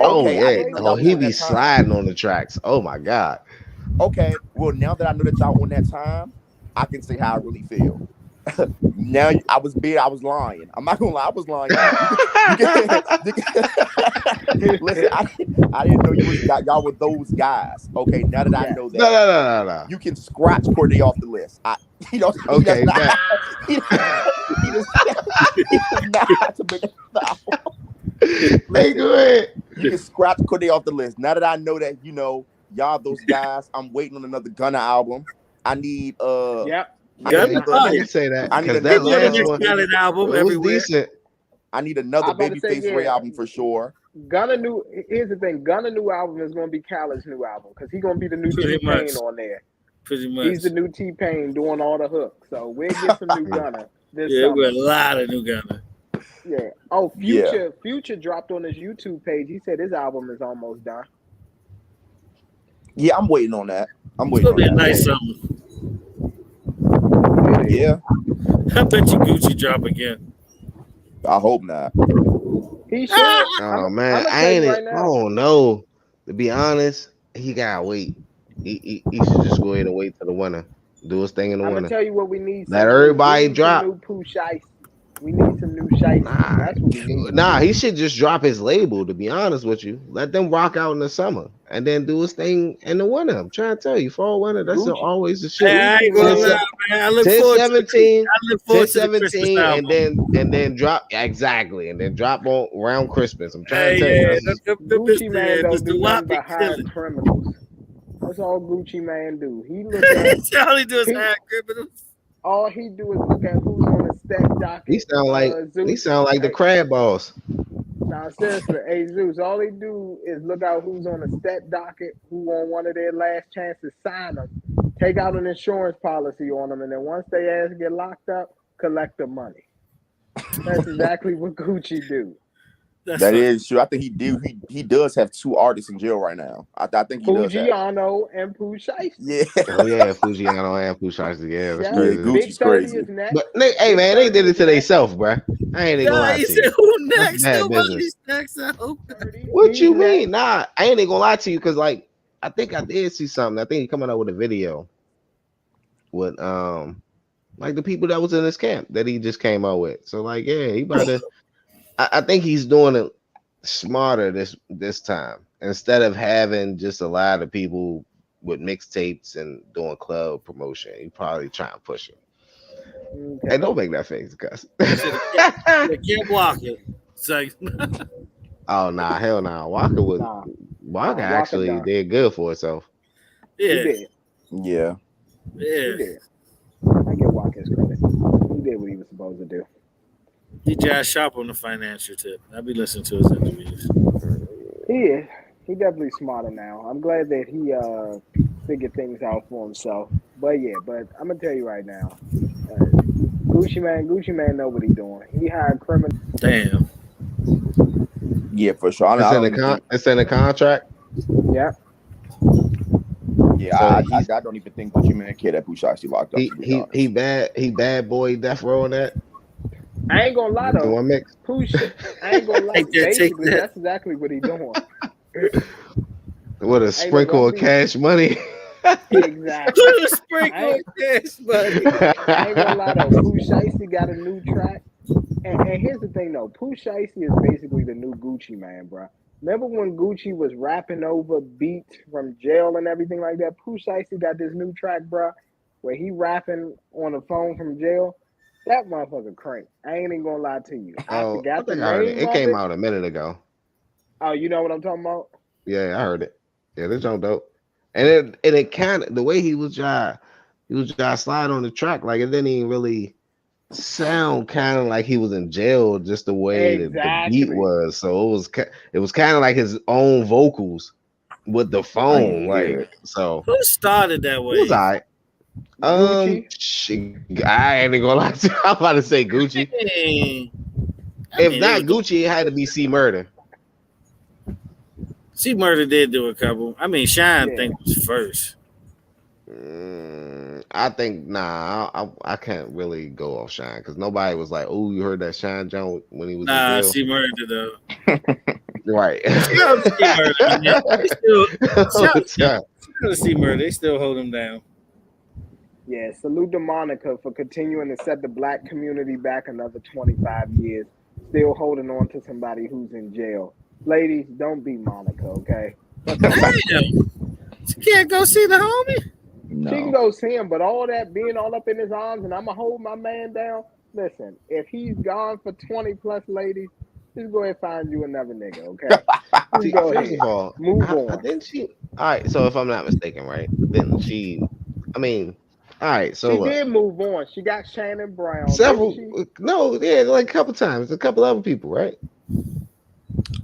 [SPEAKER 4] Oh
[SPEAKER 5] Okay,
[SPEAKER 2] Babyface
[SPEAKER 5] I
[SPEAKER 4] yeah.
[SPEAKER 5] didn't
[SPEAKER 2] Ray
[SPEAKER 5] know
[SPEAKER 2] be
[SPEAKER 4] Oh,
[SPEAKER 5] y'all was
[SPEAKER 4] he
[SPEAKER 5] on
[SPEAKER 4] be
[SPEAKER 5] that
[SPEAKER 2] snapping.
[SPEAKER 5] time.
[SPEAKER 4] sliding on the tracks. Oh my god.
[SPEAKER 5] Okay, well, now that I know that y'all on that time, I can say how I really feel. Now I was lying. I'm not gonna lie, I was lying. Listen, I didn't know y'all were those guys. Okay, now that I
[SPEAKER 2] Yes.
[SPEAKER 5] know
[SPEAKER 4] No,
[SPEAKER 5] that,
[SPEAKER 4] no, no, no, no.
[SPEAKER 5] you can scratch Corday off the list. He does
[SPEAKER 4] Okay,
[SPEAKER 5] not.
[SPEAKER 4] bet.
[SPEAKER 5] He, he does. He does not have to make another album.
[SPEAKER 4] Hey,
[SPEAKER 5] Listen,
[SPEAKER 4] go ahead.
[SPEAKER 5] you can scratch Corday off the list. Now that I know that, y'all those guys. I'm waiting on another Gunna album. I need
[SPEAKER 2] Yep.
[SPEAKER 5] I
[SPEAKER 2] Yeah.
[SPEAKER 5] need
[SPEAKER 3] Gunna
[SPEAKER 4] Okay,
[SPEAKER 5] another
[SPEAKER 4] I
[SPEAKER 3] fire.
[SPEAKER 4] can say that
[SPEAKER 5] I need
[SPEAKER 4] because
[SPEAKER 3] He
[SPEAKER 4] that
[SPEAKER 5] another
[SPEAKER 3] do the
[SPEAKER 4] last
[SPEAKER 3] Nick
[SPEAKER 4] one,
[SPEAKER 3] Khaled album
[SPEAKER 4] it was
[SPEAKER 3] everywhere.
[SPEAKER 4] decent.
[SPEAKER 5] I need
[SPEAKER 2] I
[SPEAKER 5] another
[SPEAKER 2] about to say,
[SPEAKER 5] Babyface Ray
[SPEAKER 2] yeah.
[SPEAKER 5] album for sure.
[SPEAKER 2] Gunna new. Here's the thing. Gunna new album is gonna be Khaled's new album because he's gonna be the new
[SPEAKER 3] Pretty
[SPEAKER 2] T
[SPEAKER 3] much.
[SPEAKER 2] Pain on there.
[SPEAKER 3] Pretty
[SPEAKER 2] He's
[SPEAKER 3] much.
[SPEAKER 2] the new T Pain doing all the hooks. So we'll get some new Gunna this
[SPEAKER 3] Yeah, we got
[SPEAKER 2] summer.
[SPEAKER 3] a lot of new Gunna.
[SPEAKER 2] Yeah. Oh,
[SPEAKER 5] Yeah.
[SPEAKER 2] Future dropped on his YouTube page. He said his album is almost done.
[SPEAKER 5] Yeah, I'm waiting on that. I'm
[SPEAKER 3] It's
[SPEAKER 5] waiting
[SPEAKER 3] gonna
[SPEAKER 5] on
[SPEAKER 3] be a
[SPEAKER 5] that.
[SPEAKER 3] nice
[SPEAKER 2] Yeah.
[SPEAKER 3] summer.
[SPEAKER 2] It is.
[SPEAKER 5] Yeah,
[SPEAKER 3] I bet you Gucci drop again.
[SPEAKER 5] I hope not.
[SPEAKER 2] He should.
[SPEAKER 4] Oh
[SPEAKER 2] I'm
[SPEAKER 4] man,
[SPEAKER 2] gonna
[SPEAKER 4] I
[SPEAKER 2] tell you
[SPEAKER 4] ain't
[SPEAKER 2] right
[SPEAKER 4] it.
[SPEAKER 2] now.
[SPEAKER 4] Oh no. To be honest, he gotta wait. He should just go ahead and wait till the winter. Do his thing in the
[SPEAKER 2] I'm gonna
[SPEAKER 4] winter.
[SPEAKER 2] tell you what we need
[SPEAKER 4] Let
[SPEAKER 2] some new. We
[SPEAKER 4] everybody
[SPEAKER 2] need some
[SPEAKER 4] drop.
[SPEAKER 2] new Pooh Shiesty. We need some new Shiesty.
[SPEAKER 4] Nah,
[SPEAKER 2] That's what we need.
[SPEAKER 4] he should just drop his label. To be honest with you, let them rock out in the summer and then do his thing in the winter. I'm trying to tell you, fall winter. That's
[SPEAKER 2] Gucci.
[SPEAKER 4] always the
[SPEAKER 3] Hey,
[SPEAKER 4] shit.
[SPEAKER 3] I
[SPEAKER 2] Gucci
[SPEAKER 3] ain't gonna
[SPEAKER 4] 10,
[SPEAKER 2] man.
[SPEAKER 3] lie, man. I look
[SPEAKER 4] 10
[SPEAKER 3] forward to the
[SPEAKER 4] 17,
[SPEAKER 3] I look
[SPEAKER 4] 10,
[SPEAKER 3] forward to the Christmas
[SPEAKER 4] 17,
[SPEAKER 3] album.
[SPEAKER 4] and then drop exactly, and then drop on around Christmas. I'm trying
[SPEAKER 3] Hey,
[SPEAKER 4] to tell you,
[SPEAKER 3] yeah,
[SPEAKER 4] that's just,
[SPEAKER 2] Gucci man don't
[SPEAKER 3] Mr.
[SPEAKER 2] do nothing
[SPEAKER 3] Whoppy
[SPEAKER 2] but hire
[SPEAKER 3] killing.
[SPEAKER 2] criminals. That's all Gucci man do. He look at
[SPEAKER 3] All he do is
[SPEAKER 2] he
[SPEAKER 3] hire criminals.
[SPEAKER 2] all he do is look at who's on the stat
[SPEAKER 4] he
[SPEAKER 2] docket.
[SPEAKER 4] he
[SPEAKER 2] Zeus.
[SPEAKER 4] sound like the
[SPEAKER 2] Hey,
[SPEAKER 4] crab boss.
[SPEAKER 2] now seriously, hey Zeus. All he do is look out who's on the stat docket, who on one of their last chances, sign them, take out an insurance policy on them, and then once they ass get locked up, collect the money. That's exactly what Gucci do.
[SPEAKER 3] That's
[SPEAKER 5] That
[SPEAKER 3] funny.
[SPEAKER 5] is true. I think he does have two artists in jail right now. I think he does have.
[SPEAKER 2] Fujiano and Pooh Shiesty.
[SPEAKER 5] Yeah,
[SPEAKER 4] Oh yeah, Fujiano and Pushas. Yeah, that's
[SPEAKER 2] Yeah,
[SPEAKER 5] yeah.
[SPEAKER 4] crazy.
[SPEAKER 2] Big
[SPEAKER 5] Gucci's
[SPEAKER 2] 30
[SPEAKER 5] crazy.
[SPEAKER 2] is next.
[SPEAKER 4] But hey
[SPEAKER 2] Big
[SPEAKER 4] man, they
[SPEAKER 2] 30
[SPEAKER 4] did it
[SPEAKER 2] is
[SPEAKER 4] to
[SPEAKER 2] next.
[SPEAKER 4] themselves, bruh. I ain't even gonna
[SPEAKER 3] Nah,
[SPEAKER 4] lie
[SPEAKER 3] he
[SPEAKER 4] to
[SPEAKER 3] said,
[SPEAKER 4] you.
[SPEAKER 3] "Who
[SPEAKER 4] That's
[SPEAKER 3] next?
[SPEAKER 4] bad
[SPEAKER 3] Nobody's
[SPEAKER 4] business.
[SPEAKER 3] next." I hope.
[SPEAKER 2] 30,
[SPEAKER 4] What
[SPEAKER 2] he's
[SPEAKER 4] you
[SPEAKER 2] next.
[SPEAKER 4] mean? Nah, I ain't even gonna lie to you because like I think I did see something. I think he coming out with a video with like the people that was in his camp that he just came out with. So like yeah, he about to. I think he's doing it smarter this time instead of having just a lot of people with mixtapes and doing club promotion. He probably trying to push it.
[SPEAKER 2] Okay.
[SPEAKER 4] Hey, don't make that face, Gus.
[SPEAKER 3] Can't block it. It's like,
[SPEAKER 4] Oh nah, hell nah. Walker
[SPEAKER 2] Nah,
[SPEAKER 4] Walker
[SPEAKER 2] Walker
[SPEAKER 4] actually
[SPEAKER 2] done.
[SPEAKER 4] did good for himself.
[SPEAKER 2] He
[SPEAKER 3] yeah,
[SPEAKER 2] did.
[SPEAKER 5] Yeah,
[SPEAKER 2] He
[SPEAKER 3] yeah.
[SPEAKER 2] did. I give Walker his credit. He did what he was supposed to do.
[SPEAKER 3] He just sharp on the financial tip. I be listening to his interviews.
[SPEAKER 2] He is. He definitely smarter now. I'm glad that he figured things out for himself. But I'm gonna tell you right now, Gucci man know what he doing. He hired criminals.
[SPEAKER 3] Damn.
[SPEAKER 5] yeah, for sure. I
[SPEAKER 4] It's in
[SPEAKER 5] don't
[SPEAKER 4] the
[SPEAKER 5] even think.
[SPEAKER 4] it's in the contract.
[SPEAKER 2] Yeah.
[SPEAKER 5] Yeah,
[SPEAKER 4] So
[SPEAKER 5] I don't even think Gucci Man cared that Pusha actually locked up. To be honest,
[SPEAKER 4] he bad boy death row in that.
[SPEAKER 2] I ain't gonna lie
[SPEAKER 4] In
[SPEAKER 2] though.
[SPEAKER 4] one mix.
[SPEAKER 2] Push. I ain't gonna lie.
[SPEAKER 3] Take
[SPEAKER 2] Basically,
[SPEAKER 3] that.
[SPEAKER 2] that's exactly what he doing.
[SPEAKER 4] With a
[SPEAKER 2] Hey, look,
[SPEAKER 4] sprinkle of cash money.
[SPEAKER 2] Exactly.
[SPEAKER 3] Put a sprinkle of cash, buddy.
[SPEAKER 2] I ain't gonna lie though. Pooh Shiesty got a new track, and here's the thing though. Pooh Shiesty is basically the new Gucci man, bro. Remember when Gucci was rapping over beats from jail and everything like that? Pooh Shiesty got this new track, bro, where he rapping on the phone from jail. That motherfucker crank. I ain't even gonna lie to you. I
[SPEAKER 4] Oh, I
[SPEAKER 2] forgot the
[SPEAKER 4] think I heard it.
[SPEAKER 2] name
[SPEAKER 4] It
[SPEAKER 2] of
[SPEAKER 4] came
[SPEAKER 2] it.
[SPEAKER 4] out a minute ago.
[SPEAKER 2] Oh, you know what I'm talking about?
[SPEAKER 4] Yeah, I heard it. Yeah, this jump dope. And it kind of the way he was trying slide on the track, like it didn't even really sound kind of like he was in jail, just the way that the beat
[SPEAKER 2] Exactly.
[SPEAKER 4] was. So it was kind of like his own vocals with the phone,
[SPEAKER 5] yeah.
[SPEAKER 4] like so.
[SPEAKER 3] Who started that
[SPEAKER 4] It was
[SPEAKER 3] way?
[SPEAKER 4] alright.
[SPEAKER 2] Gucci.
[SPEAKER 4] I ain't gonna lie to you. I'm about to say Gucci. If not Gucci, it had to be C Murder.
[SPEAKER 3] C Murder did do a couple. I mean, Shine
[SPEAKER 2] Yeah.
[SPEAKER 3] think was first.
[SPEAKER 4] I think I can't really go off Shine because nobody was like, "Oh, you heard that Shine John when he was in jail?"
[SPEAKER 3] C Murder though.
[SPEAKER 4] Right.
[SPEAKER 3] Shout out to C Murder. Man. Tennessee murder. They still hold him down.
[SPEAKER 2] Yeah, salute to Monica for continuing to set the black community back another 25 years, still holding on to somebody who's in jail. Ladies, don't be Monica, okay? That's all.
[SPEAKER 3] Damn. You can't go see the homie.
[SPEAKER 2] She can
[SPEAKER 5] No.
[SPEAKER 2] go see him, but all that being all up in his arms and I'm going to hold my man down. Listen, if he's gone for 20 plus ladies, just go ahead and find you another nigga, okay?
[SPEAKER 4] See,
[SPEAKER 2] Just go
[SPEAKER 4] first
[SPEAKER 2] ahead.
[SPEAKER 4] of all,
[SPEAKER 2] Move on.
[SPEAKER 4] didn't she? All right, so if I'm not mistaken, right? Didn't she? I mean, all right. So
[SPEAKER 2] She
[SPEAKER 4] look,
[SPEAKER 2] did move on. She got Shannon Brown.
[SPEAKER 4] several.
[SPEAKER 2] Didn't she?
[SPEAKER 4] No, yeah, like a couple times, a couple other people, right?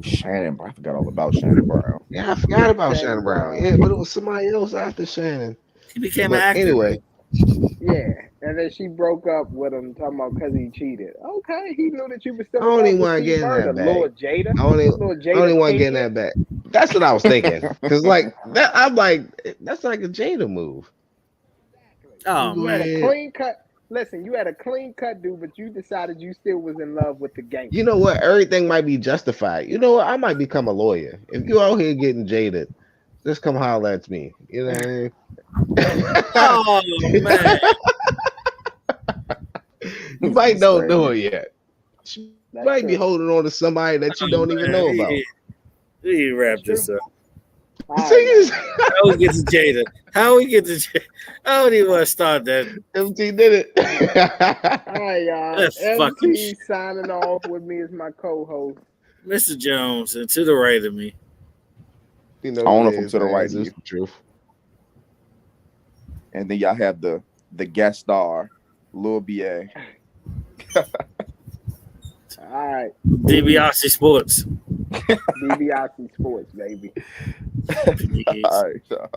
[SPEAKER 5] Shannon, I forgot all about Shannon Brown.
[SPEAKER 4] Yeah, I forgot about
[SPEAKER 2] Shannon
[SPEAKER 4] Shannon Brown.
[SPEAKER 2] Brown.
[SPEAKER 4] Yeah, but it was somebody else after Shannon.
[SPEAKER 3] He became an
[SPEAKER 4] But
[SPEAKER 3] actor.
[SPEAKER 4] anyway,
[SPEAKER 2] Yeah, and then she broke up with him, talking about because he cheated. Okay, he knew that you were still
[SPEAKER 4] I don't
[SPEAKER 2] in love
[SPEAKER 4] even
[SPEAKER 2] with
[SPEAKER 4] want to
[SPEAKER 2] Steve
[SPEAKER 4] get in
[SPEAKER 2] Murder,
[SPEAKER 4] that bag.
[SPEAKER 2] Lord Jada.
[SPEAKER 4] I don't even,
[SPEAKER 2] Lord
[SPEAKER 4] I don't even want to get in
[SPEAKER 2] Pinkett.
[SPEAKER 4] that back. That's what I was thinking. Because like that, I'm like, that's like a Jada move.
[SPEAKER 3] Oh
[SPEAKER 2] You had a
[SPEAKER 3] man.
[SPEAKER 2] clean cut. Listen, you had a clean cut dude, but you decided you still was in love with the gangster.
[SPEAKER 4] You know what? Everything might be justified. You know what? I might become a lawyer. If you out here getting jaded, just come holler at me. You know what I mean?
[SPEAKER 3] Oh man.
[SPEAKER 4] You might
[SPEAKER 5] That's
[SPEAKER 4] don't know
[SPEAKER 5] crazy.
[SPEAKER 4] it yet. You
[SPEAKER 2] That's
[SPEAKER 4] might be
[SPEAKER 2] true.
[SPEAKER 4] holding on to somebody that you don't even know about.
[SPEAKER 3] We wrap
[SPEAKER 2] That's
[SPEAKER 3] this
[SPEAKER 2] true.
[SPEAKER 3] up.
[SPEAKER 2] All
[SPEAKER 4] So
[SPEAKER 2] right,
[SPEAKER 4] you-
[SPEAKER 3] How we get to Jada? How we get to Jada? I don't even want to start that.
[SPEAKER 4] MT did it.
[SPEAKER 2] all right, y'all.
[SPEAKER 3] That's fucking
[SPEAKER 2] MC signing off with me as my co-host.
[SPEAKER 3] Mr. Jones, and to the right of me.
[SPEAKER 4] You know
[SPEAKER 5] I don't know
[SPEAKER 4] what
[SPEAKER 5] if
[SPEAKER 4] it
[SPEAKER 5] I'm
[SPEAKER 4] is,
[SPEAKER 5] to the
[SPEAKER 4] man.
[SPEAKER 5] right
[SPEAKER 4] It's
[SPEAKER 5] of you.
[SPEAKER 4] just the truth.
[SPEAKER 5] And then y'all have the guest star, Lil BA.
[SPEAKER 2] All right,
[SPEAKER 3] DiBiase Sports.
[SPEAKER 2] DiBiase Sports, baby.
[SPEAKER 3] Please.
[SPEAKER 5] All right, y'all.